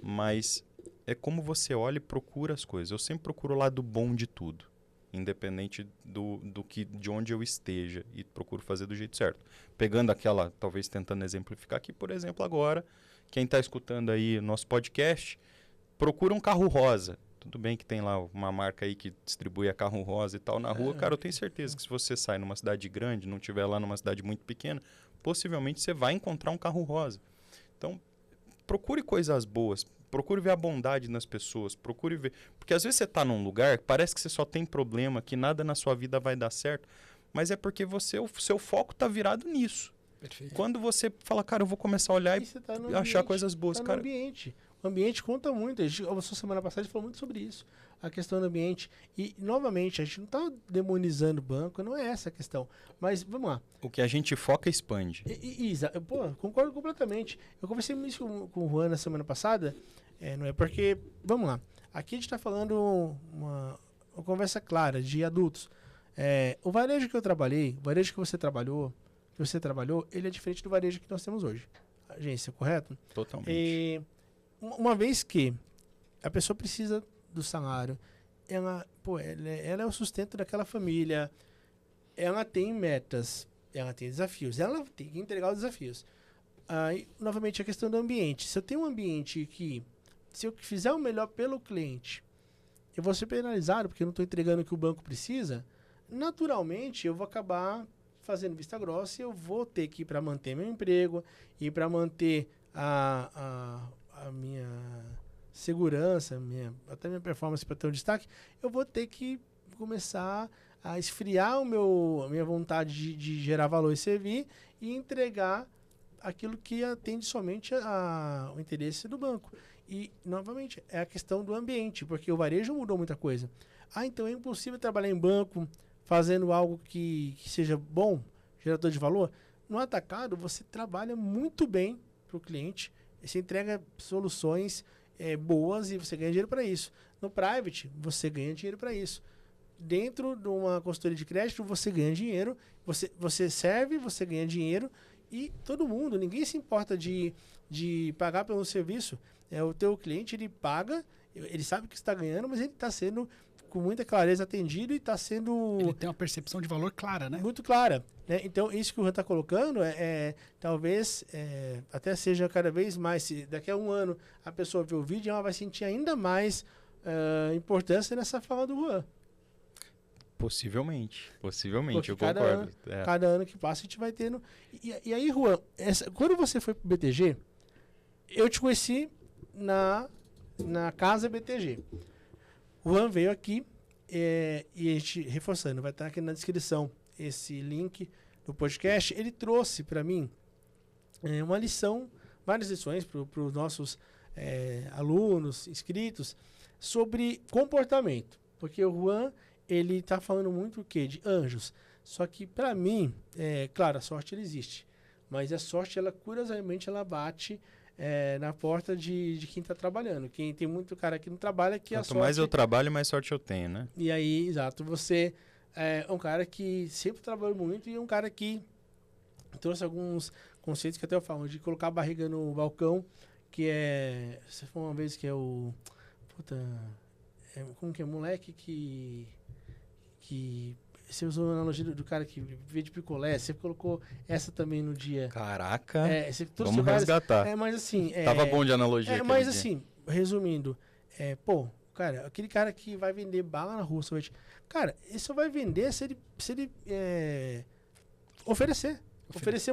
mas é como você olha e procura as coisas. Eu sempre procuro o lado bom de tudo, independente de onde eu esteja, e procuro fazer do jeito certo. Pegando aquela, talvez tentando exemplificar aqui, por exemplo, agora, quem está escutando aí nosso podcast, procura um carro rosa. Tudo bem que tem lá uma marca aí que distribui a carro rosa e tal na rua. Cara, eu tenho certeza que se você sai numa cidade grande, não estiver lá numa cidade muito pequena, possivelmente você vai encontrar um carro rosa. Então, procure coisas boas. Procure ver a bondade nas pessoas, procure ver... Porque às vezes você está num lugar, parece que você só tem problema, que nada na sua vida vai dar certo, mas é porque o seu foco está virado nisso. Perfeito. Quando você fala, cara, eu vou começar a olhar e achar coisas boas. Tá cara. No ambiente. O ambiente conta muito. Semana passada a gente falou muito sobre isso, a questão do ambiente. E, novamente, a gente não está demonizando o banco, não é essa a questão. Mas, vamos lá. O que a gente foca expande. Concordo completamente. Eu conversei isso com o Juan na semana passada, não é porque, vamos lá, aqui a gente está falando uma conversa clara de adultos. O varejo que eu trabalhei, o varejo que você trabalhou, ele é diferente do varejo que nós temos hoje. Agência, correto? Totalmente. Uma vez que a pessoa precisa do salário, ela é o sustento daquela família, ela tem metas, ela tem desafios, ela tem que entregar os desafios. Aí, novamente, a questão do ambiente. Se eu tenho um ambiente que, se eu fizer o melhor pelo cliente, eu vou ser penalizado porque eu não estou entregando o que o banco precisa, naturalmente eu vou acabar fazendo vista grossa e eu vou ter que, para manter meu emprego e para manter a minha segurança, até minha performance para ter um destaque, eu vou ter que começar a esfriar a minha vontade de gerar valor e servir e entregar aquilo que atende somente o interesse do banco. E, novamente, é a questão do ambiente, porque o varejo mudou muita coisa. Então é impossível trabalhar em banco fazendo algo que seja bom, gerador de valor. No atacado, você trabalha muito bem para o cliente, você entrega soluções boas e você ganha dinheiro para isso. No private, você ganha dinheiro para isso. Dentro de uma consultoria de crédito, você ganha dinheiro, você serve, você ganha dinheiro e todo mundo, ninguém se importa de pagar pelo serviço. O teu cliente, ele paga, ele sabe que está ganhando, mas ele está sendo com muita clareza atendido e está sendo... Ele tem uma percepção de valor clara, né? Muito clara. Né? Então, isso que o Juan está colocando talvez até seja cada vez mais, se daqui a um ano a pessoa ver o vídeo, ela vai sentir ainda mais importância nessa fala do Juan. Possivelmente, Porque eu concordo. Cada ano que passa a gente vai tendo... E aí, Juan, quando você foi pro BTG, eu te conheci na casa BTG. O Juan veio aqui e a gente, reforçando, vai estar aqui na descrição esse link do podcast. Ele trouxe para mim uma lição, várias lições para os nossos alunos, inscritos, sobre comportamento. Porque o Juan, ele está falando muito o quê? De anjos. Só que, para mim, claro, a sorte ela existe. Mas a sorte, ela curiosamente, ela bate na porta de quem está trabalhando. Quem tem muito cara que não trabalha, que a sorte... Quanto mais eu trabalho, mais sorte eu tenho, né? E aí, exato, você é um cara que sempre trabalhou muito e é um cara que trouxe alguns conceitos que até eu falo, de colocar a barriga no balcão, que você foi uma vez que é o... Puta... como que é? Moleque que você usou a analogia do cara que veio de picolé, você colocou essa também no dia. Caraca, vamos resgatar. Mas assim... Tava bom de analogia. Mas assim, resumindo, cara, aquele cara que vai vender bala na rua, sorvete, cara, ele só vai vender se ele oferecer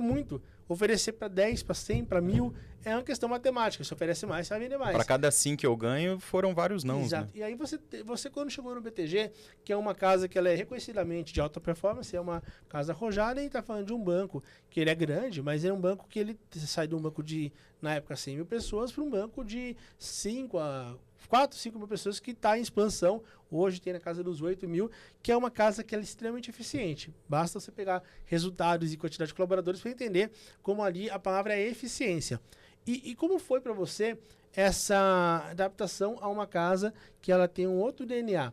muito. Oferecer para 10, para 100, para 1.000, é uma questão matemática. Se oferece mais, você vai vender mais. Para cada 5 que eu ganho, foram vários não. Exato. Né? E aí você quando chegou no BTG, que é uma casa que ela é reconhecidamente de alta performance, é uma casa arrojada, e está falando de um banco que ele é grande, mas é um banco que ele sai de um banco de, na época, 100 mil pessoas para um banco de 4, 5 mil pessoas que está em expansão. Hoje tem na casa dos 8 mil, que é uma casa que ela é extremamente eficiente. Basta você pegar resultados e quantidade de colaboradores para entender como ali a palavra é eficiência. E como foi para você essa adaptação a uma casa que ela tem um outro DNA?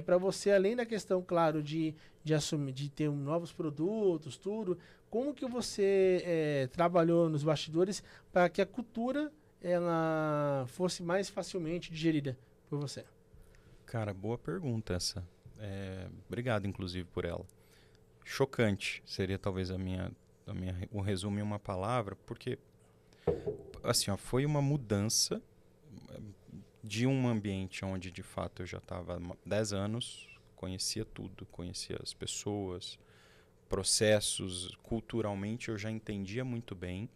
Para você, além da questão, claro, de assumir, de ter novos produtos, tudo, como que você trabalhou nos bastidores para que a cultura ela fosse mais facilmente digerida por você? Cara, boa pergunta essa. Obrigado, inclusive, por ela. Chocante seria talvez um resumo em uma palavra, porque assim, foi uma mudança de um ambiente onde, de fato, eu já estava há 10 anos, conhecia tudo, conhecia as pessoas, processos, culturalmente eu já entendia muito bem,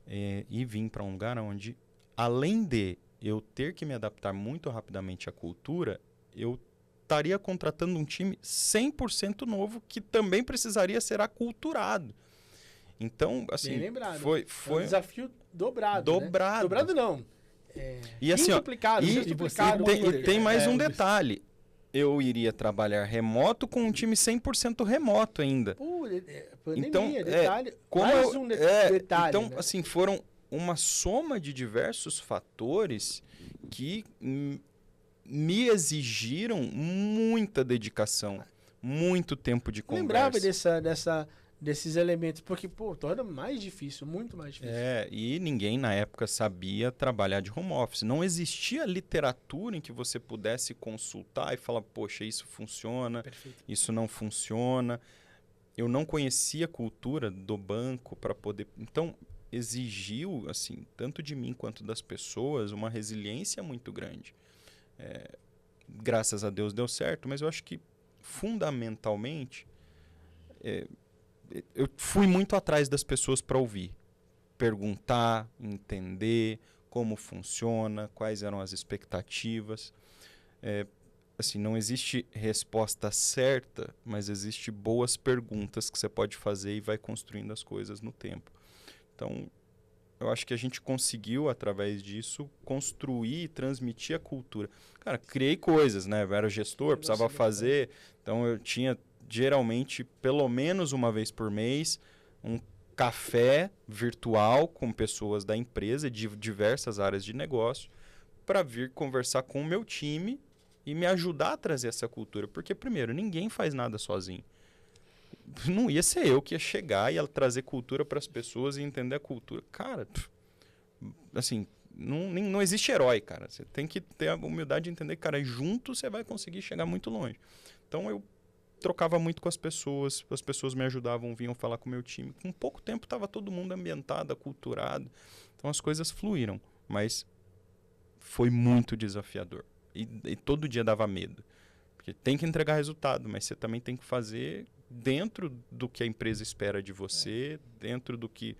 e vim para um lugar onde, além de eu ter que me adaptar muito rapidamente à cultura, eu estaria contratando um time 100% novo que também precisaria ser aculturado. Então, assim, bem lembrado. foi um desafio dobrado. Dobrado. Né? Dobrado não. E assim, e tem mais um detalhe. Eu iria trabalhar remoto com um time 100% remoto ainda. Pandemia, então, detalhe. Mais um detalhe. Então, né? assim, foram uma soma de diversos fatores que me exigiram muita dedicação, muito tempo de conversa. Lembrava desses elementos, porque, torna mais difícil, muito mais difícil. E ninguém na época sabia trabalhar de home office. Não existia literatura em que você pudesse consultar e falar, poxa, isso funciona, Perfeito. Isso não funciona. Eu não conhecia a cultura do banco para poder... Então, exigiu, assim, tanto de mim quanto das pessoas, uma resiliência muito grande. Graças a Deus deu certo, mas eu acho que fundamentalmente, eu fui muito atrás das pessoas para ouvir, perguntar, entender como funciona, quais eram as expectativas. Assim, não existe resposta certa, mas existe boas perguntas que você pode fazer e vai construindo as coisas no tempo. Então, eu acho que a gente conseguiu, através disso, construir e transmitir a cultura. Cara, criei coisas, né? Eu era gestor, precisava fazer. Então, eu tinha, geralmente, pelo menos uma vez por mês, um café virtual com pessoas da empresa, de diversas áreas de negócio, para vir conversar com o meu time e me ajudar a trazer essa cultura. Porque, primeiro, ninguém faz nada sozinho. Não ia ser eu que ia chegar e ia trazer cultura para as pessoas e entender a cultura. Cara, assim, não existe herói, cara. Você tem que ter a humildade de entender que, cara, junto você vai conseguir chegar muito longe. Então, eu trocava muito com as pessoas me ajudavam, vinham falar com o meu time. Com pouco tempo estava todo mundo ambientado, aculturado. Então, as coisas fluíram. Mas foi muito desafiador. E todo dia dava medo. Porque tem que entregar resultado, mas você também tem que fazer dentro do que a empresa espera de você, dentro do que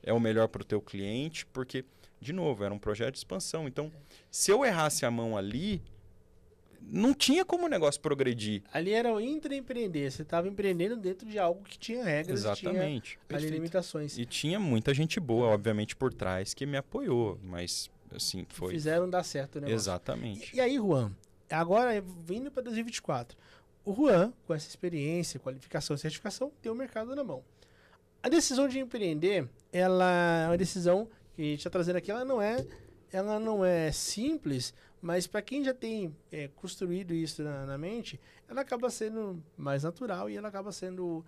é o melhor para o teu cliente, porque, de novo, era um projeto de expansão. Então, se eu errasse a mão ali, não tinha como o negócio progredir. Ali era o intraempreender. Você estava empreendendo dentro de algo que tinha regras, exatamente, tinha ali limitações. E tinha muita gente boa, obviamente, por trás, que me apoiou, mas, assim, foi... Fizeram dar certo o negócio. Exatamente. E aí, Juan, agora, vindo para 2024, o Juan, com essa experiência, qualificação e certificação, tem o mercado na mão. A decisão de empreender, ela é uma decisão que a gente está trazendo aqui, ela não é simples, mas para quem já tem construído isso na mente, ela acaba sendo mais natural e ela acaba sendo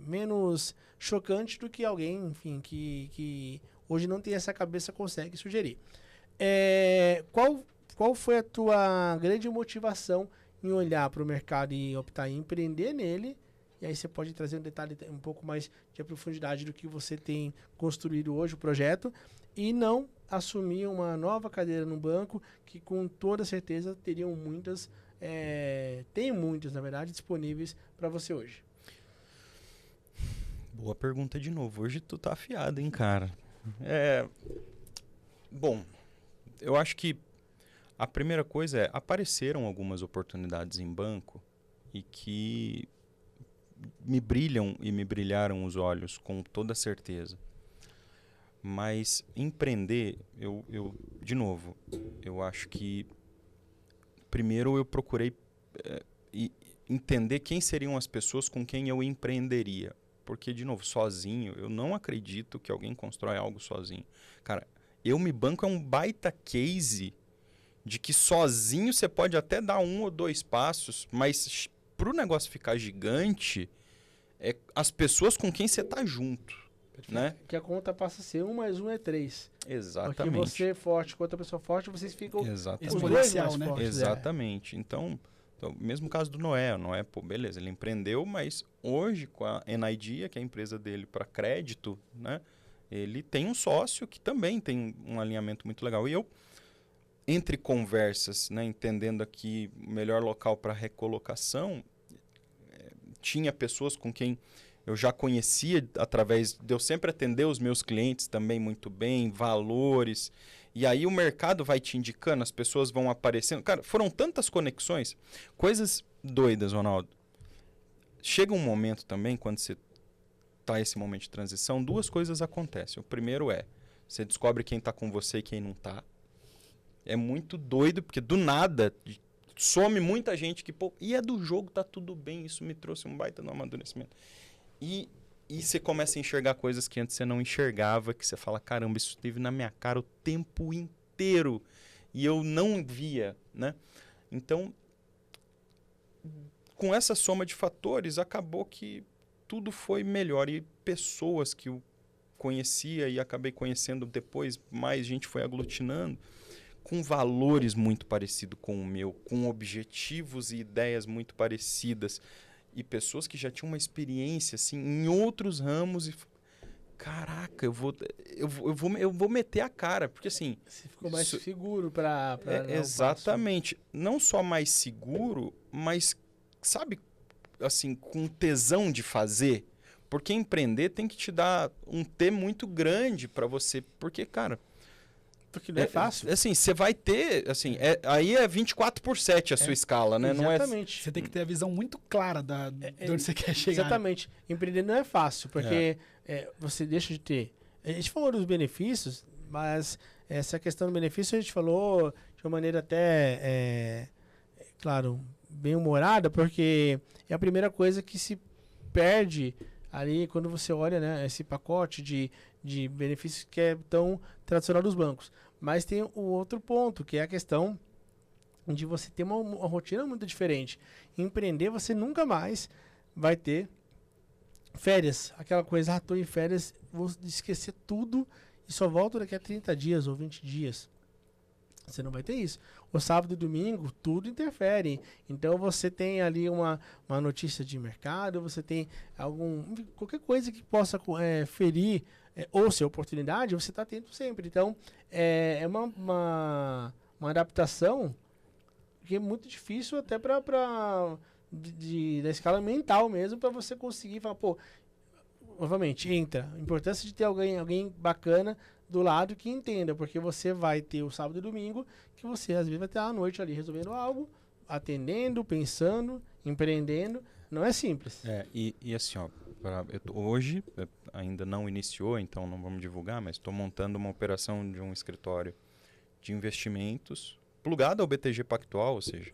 menos chocante do que alguém, enfim, que hoje não tem essa cabeça, consegue sugerir. Qual foi a tua grande motivação em olhar para o mercado e optar em empreender nele? E aí você pode trazer um detalhe um pouco mais de profundidade do que você tem construído hoje, o projeto, e não assumir uma nova cadeira no banco, que com toda certeza teriam muitas, tem muitas, na verdade, disponíveis para você hoje. Boa pergunta de novo. Hoje tu tá afiado, hein, cara? Bom, eu acho que a primeira coisa apareceram algumas oportunidades em banco e que me brilham e me brilharam os olhos com toda certeza. Mas empreender, de novo, eu acho que primeiro eu procurei entender quem seriam as pessoas com quem eu empreenderia. Porque, de novo, sozinho, eu não acredito que alguém constrói algo sozinho. Cara, Eu Me Banco é um baita case de que sozinho você pode até dar 1 ou 2 passos, mas para o negócio ficar gigante, é as pessoas com quem você está junto. Né? Que a conta passa a ser 1 mais 1 é 3. Exatamente. Porque você é forte com outra pessoa forte, vocês ficam exatamente. os dois mais né? fortes. Exatamente. Então, mesmo caso do Noé. O Noé, pô, beleza, ele empreendeu, mas hoje com a NID, que é a empresa dele para crédito, né? Ele tem um sócio que também tem um alinhamento muito legal. E eu, entre conversas, né, entendendo aqui o melhor local para recolocação, tinha pessoas com quem eu já conhecia através de eu sempre atender os meus clientes também muito bem, valores. E aí o mercado vai te indicando, as pessoas vão aparecendo. Cara, foram tantas conexões, coisas doidas, Ronaldo. Chega um momento também, quando você está esse momento de transição, 2 coisas acontecem. O primeiro você descobre quem está com você e quem não está. É muito doido, porque do nada some muita gente que, pô, e é do jogo, tá tudo bem. Isso me trouxe um baita no amadurecimento. E você começa a enxergar coisas que antes você não enxergava, que você fala, caramba, isso esteve na minha cara o tempo inteiro e eu não via, né? Então, com essa soma de fatores, acabou que tudo foi melhor. E pessoas que eu conhecia e acabei conhecendo depois, mais gente foi aglutinando, com valores muito parecidos com o meu, com objetivos e ideias muito parecidas. E pessoas que já tinham uma experiência assim, em outros ramos e... Caraca, eu vou meter a cara, porque assim... Você ficou mais seguro para exatamente. Não só mais seguro, mas sabe, assim, com tesão de fazer. Porque empreender tem que te dar um T muito grande para você. Porque, cara... Porque não é fácil. Assim, você vai ter... Assim, aí é 24/7 a sua escala, né? Exatamente. Você tem que ter a visão muito clara de onde você quer chegar. Exatamente. Empreender não é fácil, porque você deixa de ter... A gente falou dos benefícios, mas essa questão do benefício a gente falou de uma maneira até, claro, bem humorada, porque é a primeira coisa que se perde ali quando você olha, né, esse pacote de benefícios que é tão tradicional dos bancos. Mas tem o outro ponto, que é a questão de você ter uma rotina muito diferente. Empreender, você nunca mais vai ter férias. Aquela coisa, estou em férias, vou esquecer tudo e só volto daqui a 30 dias ou 20 dias. Você não vai ter isso. O sábado e domingo, tudo interfere. Então, você tem ali uma notícia de mercado, você tem qualquer coisa que possa ferir ou ser oportunidade, você está atento sempre. Então, é uma adaptação que é muito difícil até da escala mental mesmo, para você conseguir falar, pô, novamente, entra. A importância de ter alguém bacana do lado que entenda, porque você vai ter o sábado e domingo, que você às vezes vai ter a noite ali resolvendo algo, atendendo, pensando, empreendendo. Não é simples. E assim, ó, hoje ainda não iniciou, então não vamos divulgar, mas estou montando uma operação de um escritório de investimentos plugado ao BTG Pactual, ou seja,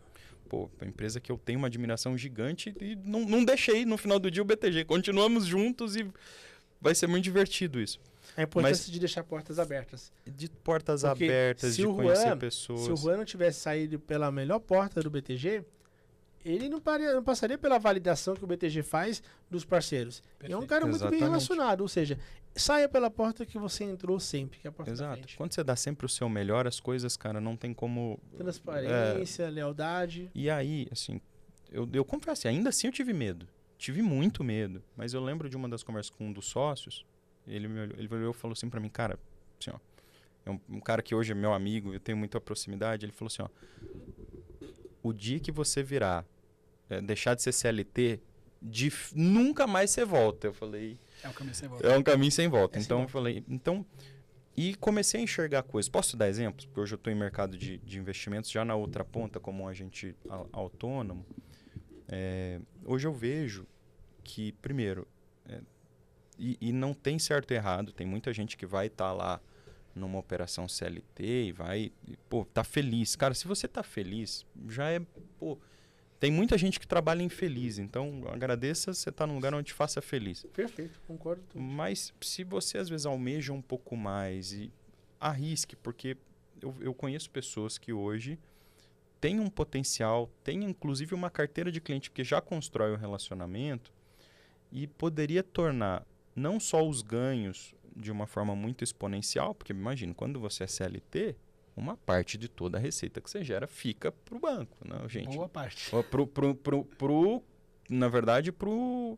a empresa que eu tenho uma admiração gigante e não deixei no final do dia o BTG. Continuamos juntos e vai ser muito divertido isso. A importância de deixar portas abertas. De portas abertas, de conhecer pessoas. Se o Juan não tivesse saído pela melhor porta do BTG, ele não passaria pela validação que o BTG faz dos parceiros. Perfeito. E é um cara muito bem relacionado, ou seja, saia pela porta que você entrou sempre, que é a porta da frente. Quando você dá sempre o seu melhor, as coisas, cara, não tem como... Transparência, lealdade. E aí, assim, eu confesso, ainda assim eu tive medo. Tive muito medo. Mas eu lembro de uma das conversas com um dos sócios, ele olhou e falou assim pra mim, cara, assim, ó, é um cara que hoje é meu amigo, eu tenho muita proximidade, ele falou assim, ó, o dia que você virar, deixar de ser CLT, nunca mais você volta. Eu falei... É um caminho sem volta. É um caminho sem volta. Então, eu falei... E comecei a enxergar coisas. Posso dar exemplos? Porque hoje eu estou em mercado de investimentos, já na outra ponta, como um agente autônomo. Hoje eu vejo que, primeiro... E não tem certo e errado. Tem muita gente que vai estar lá numa operação CLT e vai... tá feliz. Cara, se você tá feliz, já é... Tem muita gente que trabalha infeliz, então agradeça você estar num lugar onde te faça feliz. Perfeito, concordo. Mas se você às vezes almeja um pouco mais e arrisque, porque eu conheço pessoas que hoje têm um potencial, têm inclusive uma carteira de cliente que já constrói o relacionamento e poderia tornar não só os ganhos de uma forma muito exponencial, porque imagina, quando você é CLT... uma parte de toda a receita que você gera fica para o banco, né, gente? Boa parte. Na verdade, para o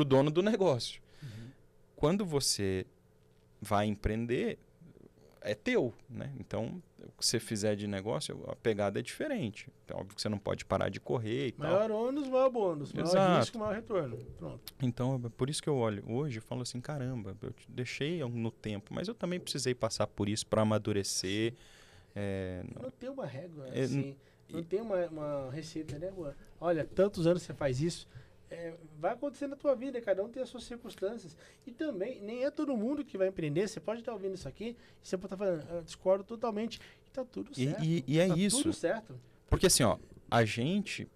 dono do negócio. Uhum. Quando você vai empreender, é teu, né? Então, o que você fizer de negócio, a pegada é diferente. Então, óbvio que você não pode parar de correr e maior tal. Ônus, maior bônus. Maior risco, maior retorno. Pronto. Então, é por isso que eu olho hoje e falo assim, caramba, eu deixei no tempo, mas eu também precisei passar por isso para amadurecer. Não tem uma régua, assim, não tem uma receita, né, Juan? Olha, tantos anos você faz isso, vai acontecer na tua vida, cada um tem as suas circunstâncias. E também, nem é todo mundo que vai empreender, você pode estar ouvindo isso aqui, e você pode estar falando, eu discordo totalmente, e tá tudo certo. E é isso. Tudo certo. Porque assim, ó, a gente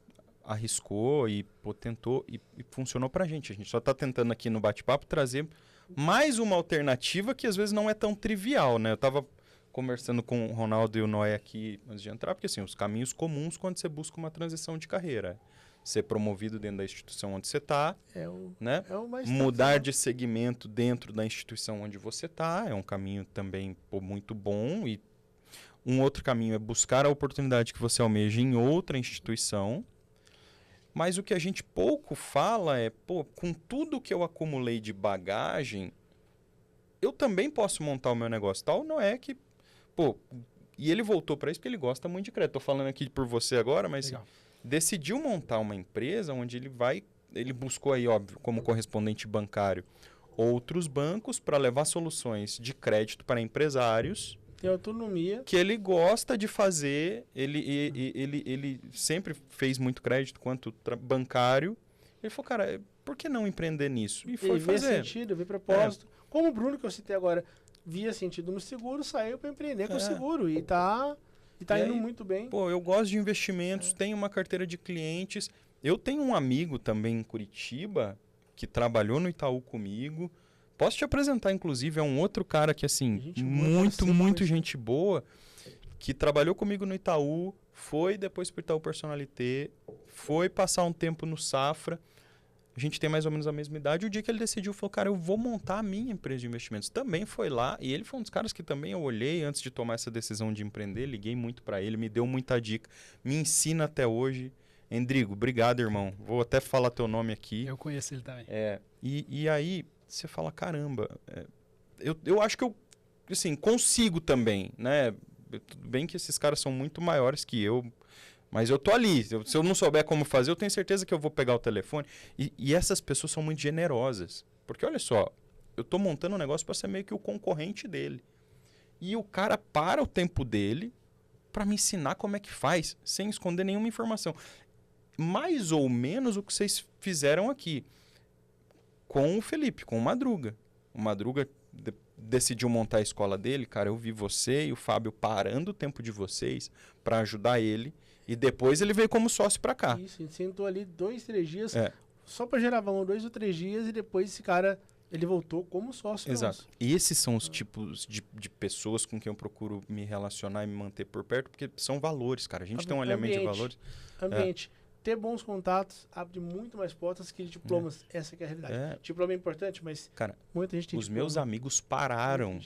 arriscou e tentou e funcionou pra gente. A gente só tá tentando aqui no bate-papo trazer mais uma alternativa que às vezes não é tão trivial, né? Eu tava conversando com o Ronaldo e o Noé aqui antes de entrar, porque assim, os caminhos comuns quando você busca uma transição de carreira. Ser promovido dentro da instituição onde você está, né? Mudar de segmento dentro da instituição onde você está, é um caminho também muito bom. E um outro caminho é buscar a oportunidade que você almeja em outra instituição. Mas o que a gente pouco fala é, com tudo que eu acumulei de bagagem, eu também posso montar o meu negócio. Tal não é que... E ele voltou para isso porque ele gosta muito de crédito. Estou falando aqui por você agora, mas decidiu montar uma empresa onde ele buscou aí, óbvio, como correspondente bancário, outros bancos para levar soluções de crédito para empresários. Tem autonomia. Que ele gosta de fazer, ele sempre fez muito crédito quanto bancário. Ele falou, cara, por que não empreender nisso? E foi fazer. Vê sentido, vê propósito. Como o Bruno, que eu citei agora, via sentido no seguro, saiu para empreender com o seguro. E tá indo muito bem. Pô, eu gosto de investimentos, tenho uma carteira de clientes. Eu tenho um amigo também em Curitiba que trabalhou no Itaú comigo. Posso te apresentar, inclusive, é um outro cara que, assim, muito gente boa, que trabalhou comigo no Itaú, foi depois pro Itaú Personalité, foi passar um tempo no Safra. A gente tem mais ou menos a mesma idade. O dia que ele decidiu, falou, cara, eu vou montar a minha empresa de investimentos. Também foi lá, e ele foi um dos caras que também eu olhei antes de tomar essa decisão de empreender, liguei muito para ele, me deu muita dica, me ensina até hoje. Endrigo, obrigado, irmão. Vou até falar teu nome aqui. Eu conheço ele também. E aí... Você fala, caramba, eu acho que eu, assim, consigo também, né? Tudo bem que esses caras são muito maiores que eu, mas eu tô ali. Se eu não souber como fazer, eu tenho certeza que eu vou pegar o telefone. E essas pessoas são muito generosas. Porque, olha só, eu tô montando um negócio para ser meio que o concorrente dele. E o cara para o tempo dele para me ensinar como é que faz, sem esconder nenhuma informação. Mais ou menos o que vocês fizeram aqui. Com o Felipe, com o Madruga. O Madruga decidiu montar a escola dele. Cara, eu vi você e o Fábio parando o tempo de vocês para ajudar ele. E depois ele veio como sócio para cá. Isso, a gente sentou ali 2, 3 dias, só para gerar valor, 2 ou 3 dias, e depois esse cara, ele voltou como sócio. Exato. Nosso. E esses são os tipos de pessoas com quem eu procuro me relacionar e me manter por perto, porque são valores, cara. A gente tem um alinhamento de valores. Ambiente. Ter bons contatos abre muito mais portas que diplomas. Essa que é a realidade. Diploma é importante, mas cara, muita gente tem os diploma. meus amigos pararam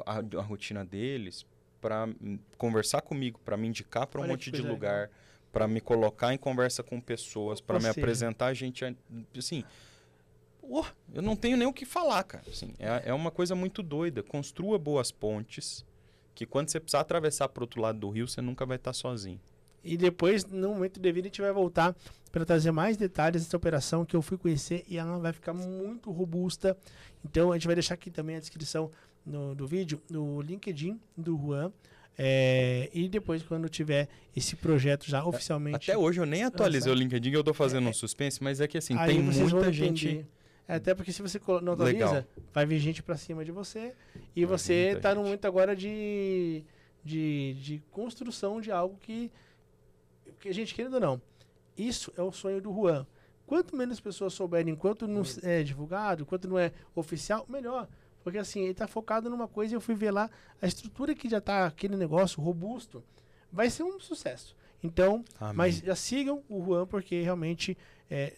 a rotina deles para conversar comigo, para me indicar para um monte de lugar, para me colocar em conversa com pessoas, para me apresentar a gente, assim, eu não tenho nem o que falar, cara. Assim, é uma coisa muito doida. Construa boas pontes, que quando você precisar atravessar para o outro lado do rio, você nunca vai estar sozinho. E depois, no momento devido, a gente vai voltar para trazer mais detalhes dessa operação que eu fui conhecer e ela vai ficar muito robusta. Então, a gente vai deixar aqui também a descrição do vídeo, no LinkedIn do Juan. E depois, quando tiver esse projeto já oficialmente... Até hoje eu nem atualizei o LinkedIn, eu estou fazendo um suspense, mas é que assim, tem muita gente... Até porque se você não atualiza, vai vir gente para cima de você. E você está no momento agora de construção de algo que a gente, querendo ou não, isso é o sonho do Juan. Quanto menos pessoas souberem, enquanto não é divulgado, enquanto não é oficial, melhor. Porque assim, ele está focado numa coisa e eu fui ver lá, a estrutura que já está, aquele negócio robusto, vai ser um sucesso. Então, mas já sigam o Juan, porque realmente,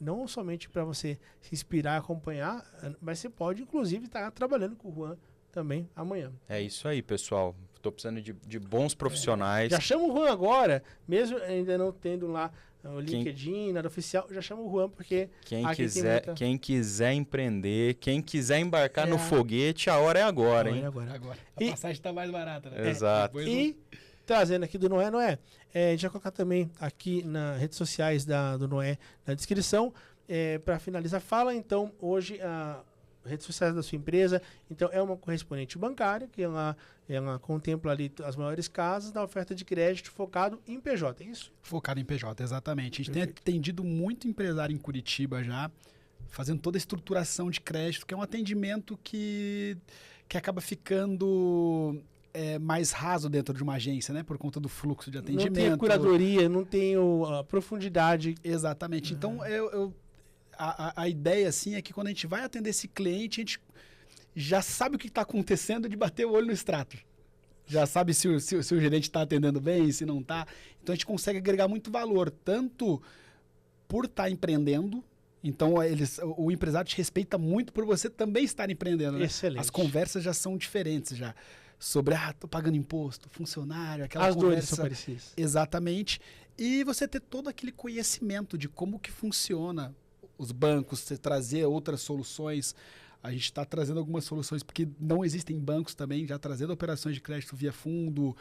não somente para você se inspirar, acompanhar, mas você pode, inclusive, estar trabalhando com o Juan também amanhã. É isso aí, pessoal. Estou precisando de bons profissionais. Já chama o Juan agora, mesmo ainda não tendo lá o LinkedIn, nada oficial, já chama o Juan, porque quem quiser empreender, quem quiser embarcar no foguete, a hora é agora, hein? Agora. A passagem está mais barata, né? Exato. E trazendo aqui do Noé, a gente vai colocar também aqui nas redes sociais do Noé na descrição. Para finalizar, fala então hoje redes sociais da sua empresa. Então, é uma correspondente bancária, que ela contempla ali as maiores casas da oferta de crédito focado em PJ, é isso? Focado em PJ, exatamente. A gente tem atendido muito empresário em Curitiba já, fazendo toda a estruturação de crédito, que é um atendimento que acaba ficando mais raso dentro de uma agência, né? Por conta do fluxo de atendimento. Não tem a curadoria, não tem a profundidade. Exatamente. Então, a ideia, assim, é que quando a gente vai atender esse cliente, a gente já sabe o que está acontecendo de bater o olho no extrato. Já sabe se o gerente está atendendo bem, se não está. Então, a gente consegue agregar muito valor, tanto por estar empreendendo. Então, o empresário te respeita muito por você também estar empreendendo. Né? Excelente. As conversas já são diferentes já. Sobre, tô pagando imposto, funcionário, aquela conversa. As dores são parecidas. Exatamente. E você ter todo aquele conhecimento de como que funciona os bancos, você trazer outras soluções. A gente está trazendo algumas soluções, porque não existem bancos também, já trazendo operações de crédito via fundo,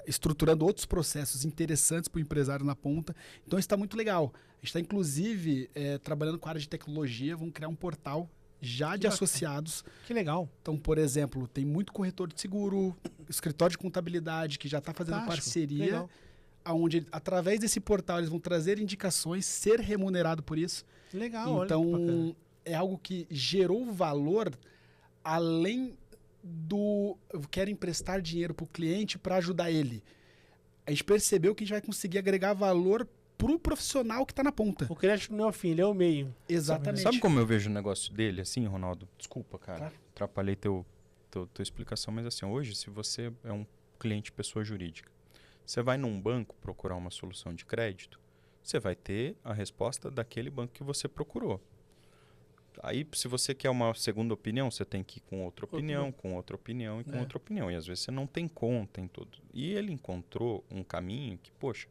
estruturando outros processos interessantes para o empresário na ponta. Então, isso está muito legal. A gente está, inclusive, trabalhando com a área de tecnologia. Vamos criar um portal já de associados. Que legal. Então, por exemplo, tem muito corretor de seguro, escritório de contabilidade que já está fazendo Fantástico. parceria, Legal. onde, através desse portal, eles vão trazer indicações, ser remunerado por isso. Legal, Então, olha que bacana. é algo que gerou valor além do eu quero emprestar dinheiro para o cliente para ajudar ele. A gente percebeu que a gente vai conseguir agregar valor para o profissional que está na ponta. O crédito não é o fim, ele é o meio. Exatamente. Sabe como eu vejo o negócio dele, assim, Ronaldo? Desculpa, cara. Claro. Atrapalhei tua explicação, mas assim, hoje, se você é um cliente pessoa jurídica, você vai num banco procurar uma solução de crédito, você vai ter a resposta daquele banco que você procurou. Aí, se você quer uma segunda opinião, você tem que ir com outra opinião, com outra opinião e com outra opinião. E às vezes você não tem conta em tudo. E ele encontrou um caminho que, poxa,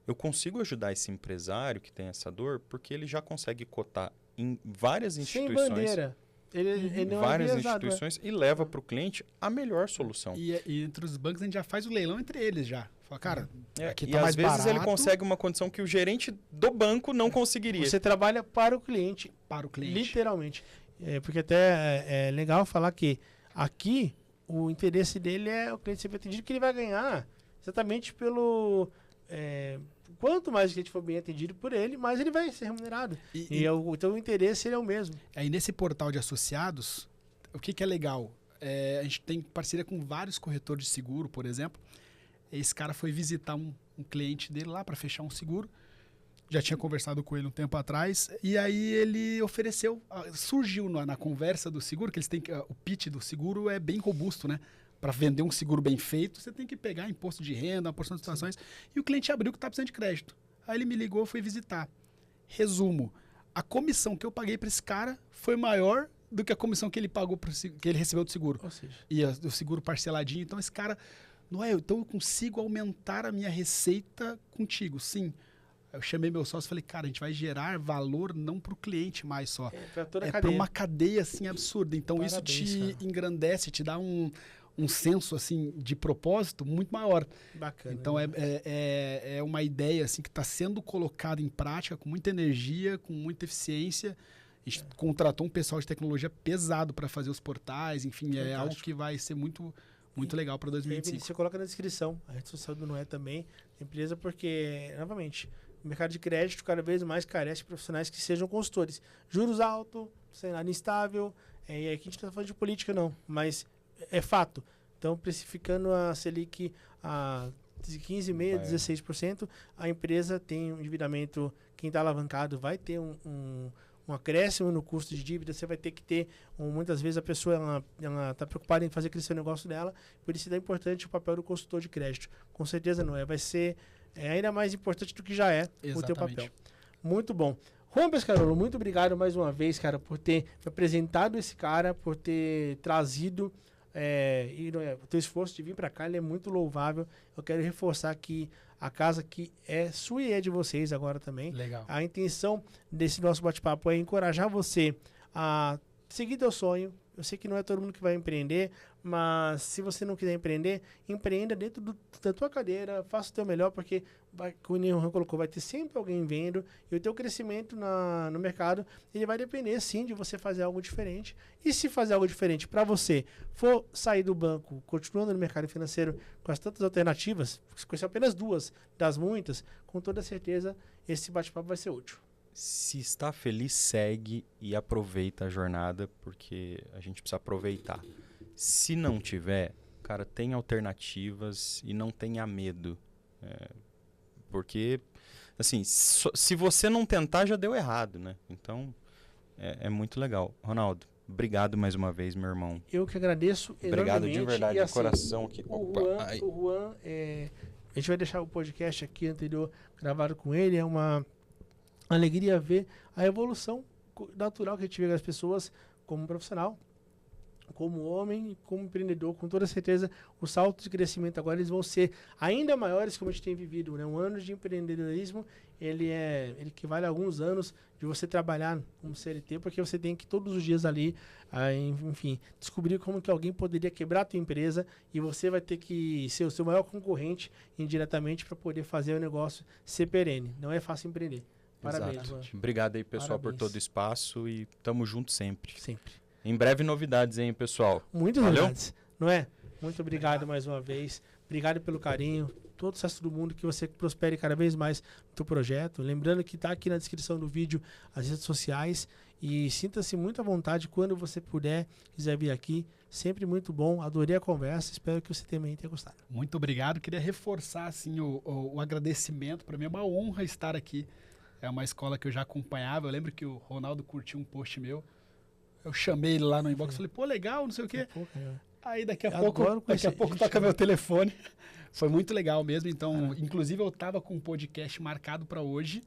eu consigo ajudar esse empresário que tem essa dor porque ele já consegue cotar em várias Sem instituições. bandeira. Ele não Várias é enviesado, instituições e leva para o cliente a melhor solução. E entre os bancos a gente já faz o leilão entre eles já. Fala, cara, aqui e tá mais às vezes barato ele consegue uma condição que o gerente do banco não conseguiria. Você trabalha para o cliente, para o cliente. literalmente. Porque até é legal falar que aqui o interesse dele é o cliente ser bem atendido, que ele vai ganhar exatamente pelo... quanto mais o cliente for bem atendido por ele, mais ele vai ser remunerado. Então o interesse ele é o mesmo. Aí nesse portal de associados, o que é legal? A gente tem parceria com vários corretores de seguro, por exemplo. Esse cara foi visitar um cliente dele lá para fechar um seguro. Já tinha conversado com ele um tempo atrás. E aí ele ofereceu, surgiu na conversa do seguro, que eles têm o pitch do seguro é bem robusto, né? Para vender um seguro bem feito, você tem que pegar imposto de renda, uma porção de situações. E o cliente abriu que está precisando de crédito. Aí ele me ligou, foi visitar. Resumo, a comissão que eu paguei para esse cara foi maior do que a comissão que ele pagou que ele recebeu do seguro. Ou seja, E o seguro parceladinho. Então esse cara, então eu consigo aumentar a minha receita contigo, sim. Eu chamei meu sócio e falei, cara, a gente vai gerar valor não para o cliente mais só. para toda a É para cadeia. uma cadeia assim absurda. Então isso Parabéns, te cara. engrandece, te dá um senso assim de propósito muito maior. Bacana. Então é uma ideia assim que está sendo colocada em prática com muita energia, com muita eficiência. A gente contratou um pessoal de tecnologia pesado para fazer os portais, enfim, é algo que vai ser muito legal para E aí, 2025. você coloca na descrição a rede social do Noé também, da empresa, porque, novamente, o mercado de crédito cada vez mais carece de profissionais que sejam consultores. Juros altos, cenário instável, e aqui a gente não está falando de política não, mas é fato. Então, precificando a Selic a 15,5%, 16%, a empresa tem um endividamento, quem está alavancado vai ter um acréscimo no custo de dívida, você vai ter que ter, muitas vezes a pessoa ela está preocupada em fazer crescer o negócio dela, por isso é importante o papel do consultor de crédito. Com certeza não é, vai ser ainda mais importante do que já é o teu papel. Muito bom. Juan Pescarolo, muito obrigado mais uma vez, cara, por ter apresentado esse cara, por ter trazido o teu esforço de vir para cá, ele é muito louvável. Eu quero reforçar que a casa que é sua e é de vocês agora também. Legal. A intenção desse nosso bate-papo é encorajar você a seguir teu sonho. Eu sei que não é todo mundo que vai empreender, mas se você não quiser empreender, empreenda dentro da tua cadeira, faça o teu melhor, porque, como o Nilson colocou, vai ter sempre alguém vendo, e o teu crescimento no mercado, ele vai depender, sim, de você fazer algo diferente. E se fazer algo diferente para você for sair do banco, continuando no mercado financeiro com as tantas alternativas, se conhecer apenas duas das muitas, com toda certeza, esse bate-papo vai ser útil. Se está feliz, segue e aproveita a jornada, porque a gente precisa aproveitar. Se não tiver, cara, tem alternativas e não tenha medo. Porque, assim, se você não tentar, já deu errado, né? Então, é muito legal. Ronaldo, obrigado mais uma vez, meu irmão. Eu que agradeço Obrigado enormemente. de verdade, E, de coração aqui. O Juan, a gente vai deixar o podcast aqui anterior gravado com ele. É uma alegria ver a evolução natural que a gente vê das pessoas como profissional, como homem, como empreendedor, com toda certeza, os saltos de crescimento agora eles vão ser ainda maiores como a gente tem vivido, né? Um ano de empreendedorismo, ele equivale a alguns anos de você trabalhar como CLT, porque você tem que todos os dias ali, enfim, descobrir como que alguém poderia quebrar a tua empresa e você vai ter que ser o seu maior concorrente indiretamente para poder fazer o negócio ser perene. Não é fácil empreender. Parabéns, Juan. Obrigado aí, pessoal, Parabéns. por todo o espaço e tamo junto sempre. Sempre. Em breve novidades, hein, pessoal? Muitas Valeu? novidades, não é? Muito obrigado mais uma vez. Obrigado pelo carinho. Todo o sucesso do mundo, que você prospere cada vez mais no teu projeto. Lembrando que está aqui na descrição do vídeo as redes sociais. E sinta-se muito à vontade quando você puder, quiser vir aqui. Sempre muito bom. Adorei a conversa. Espero que você também tenha gostado. Muito obrigado. Queria reforçar assim, o agradecimento. Para mim é uma honra estar aqui. É uma escola que eu já acompanhava. Eu lembro que o Ronaldo curtiu um post meu. Eu chamei ele lá no inbox, falei, pô, legal, não sei o quê. Aí daqui a pouco toca meu telefone. Foi muito legal mesmo. Então, inclusive eu tava com um podcast marcado para hoje.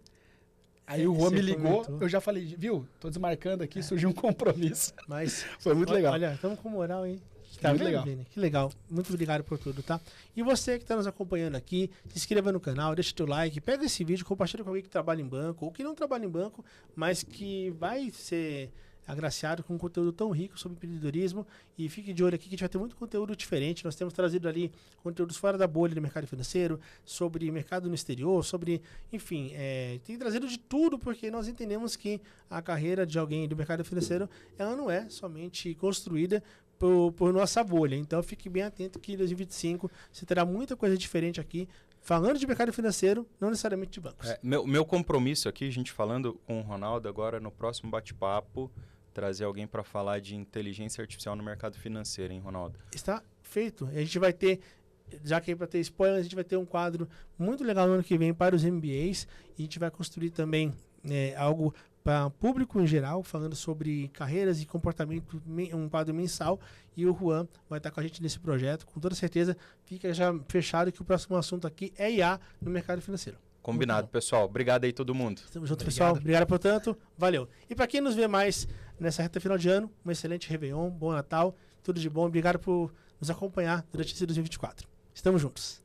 Aí o Juan me ligou, eu já falei, viu, tô desmarcando aqui, surgiu um compromisso. Mas foi muito legal. Olha, estamos com moral, hein? Tá muito legal. Vini? Que legal. Muito obrigado por tudo, tá? E você que está nos acompanhando aqui, se inscreva no canal, deixa teu like, pega esse vídeo, compartilha com alguém que trabalha em banco ou que não trabalha em banco, mas que vai ser agraciado com um conteúdo tão rico sobre empreendedorismo. E fique de olho aqui que a gente vai ter muito conteúdo diferente. Nós temos trazido ali conteúdos fora da bolha do mercado financeiro, sobre mercado no exterior, sobre, enfim, tem trazido de tudo, porque nós entendemos que a carreira de alguém do mercado financeiro, ela não é somente construída por nossa bolha. Então fique bem atento que em 2025 você terá muita coisa diferente aqui, falando de mercado financeiro, não necessariamente de bancos. Meu compromisso aqui, a gente falando com o Ronaldo agora no próximo bate-papo, trazer alguém para falar de inteligência artificial no mercado financeiro, hein, Ronaldo? Está feito. A gente vai ter, já que é para ter spoiler, a gente vai ter um quadro muito legal no ano que vem para os MBAs, e a gente vai construir também algo para o público em geral, falando sobre carreiras e comportamento, um quadro mensal, e o Juan vai estar com a gente nesse projeto. Com toda certeza, fica já fechado que o próximo assunto aqui é IA no mercado financeiro. Combinado, pessoal. Obrigado aí todo mundo. Estamos juntos, pessoal. Obrigado, portanto. Valeu. E para quem nos vê mais nessa reta final de ano, um excelente Réveillon, bom Natal, tudo de bom. Obrigado por nos acompanhar durante esse 2024. Estamos juntos.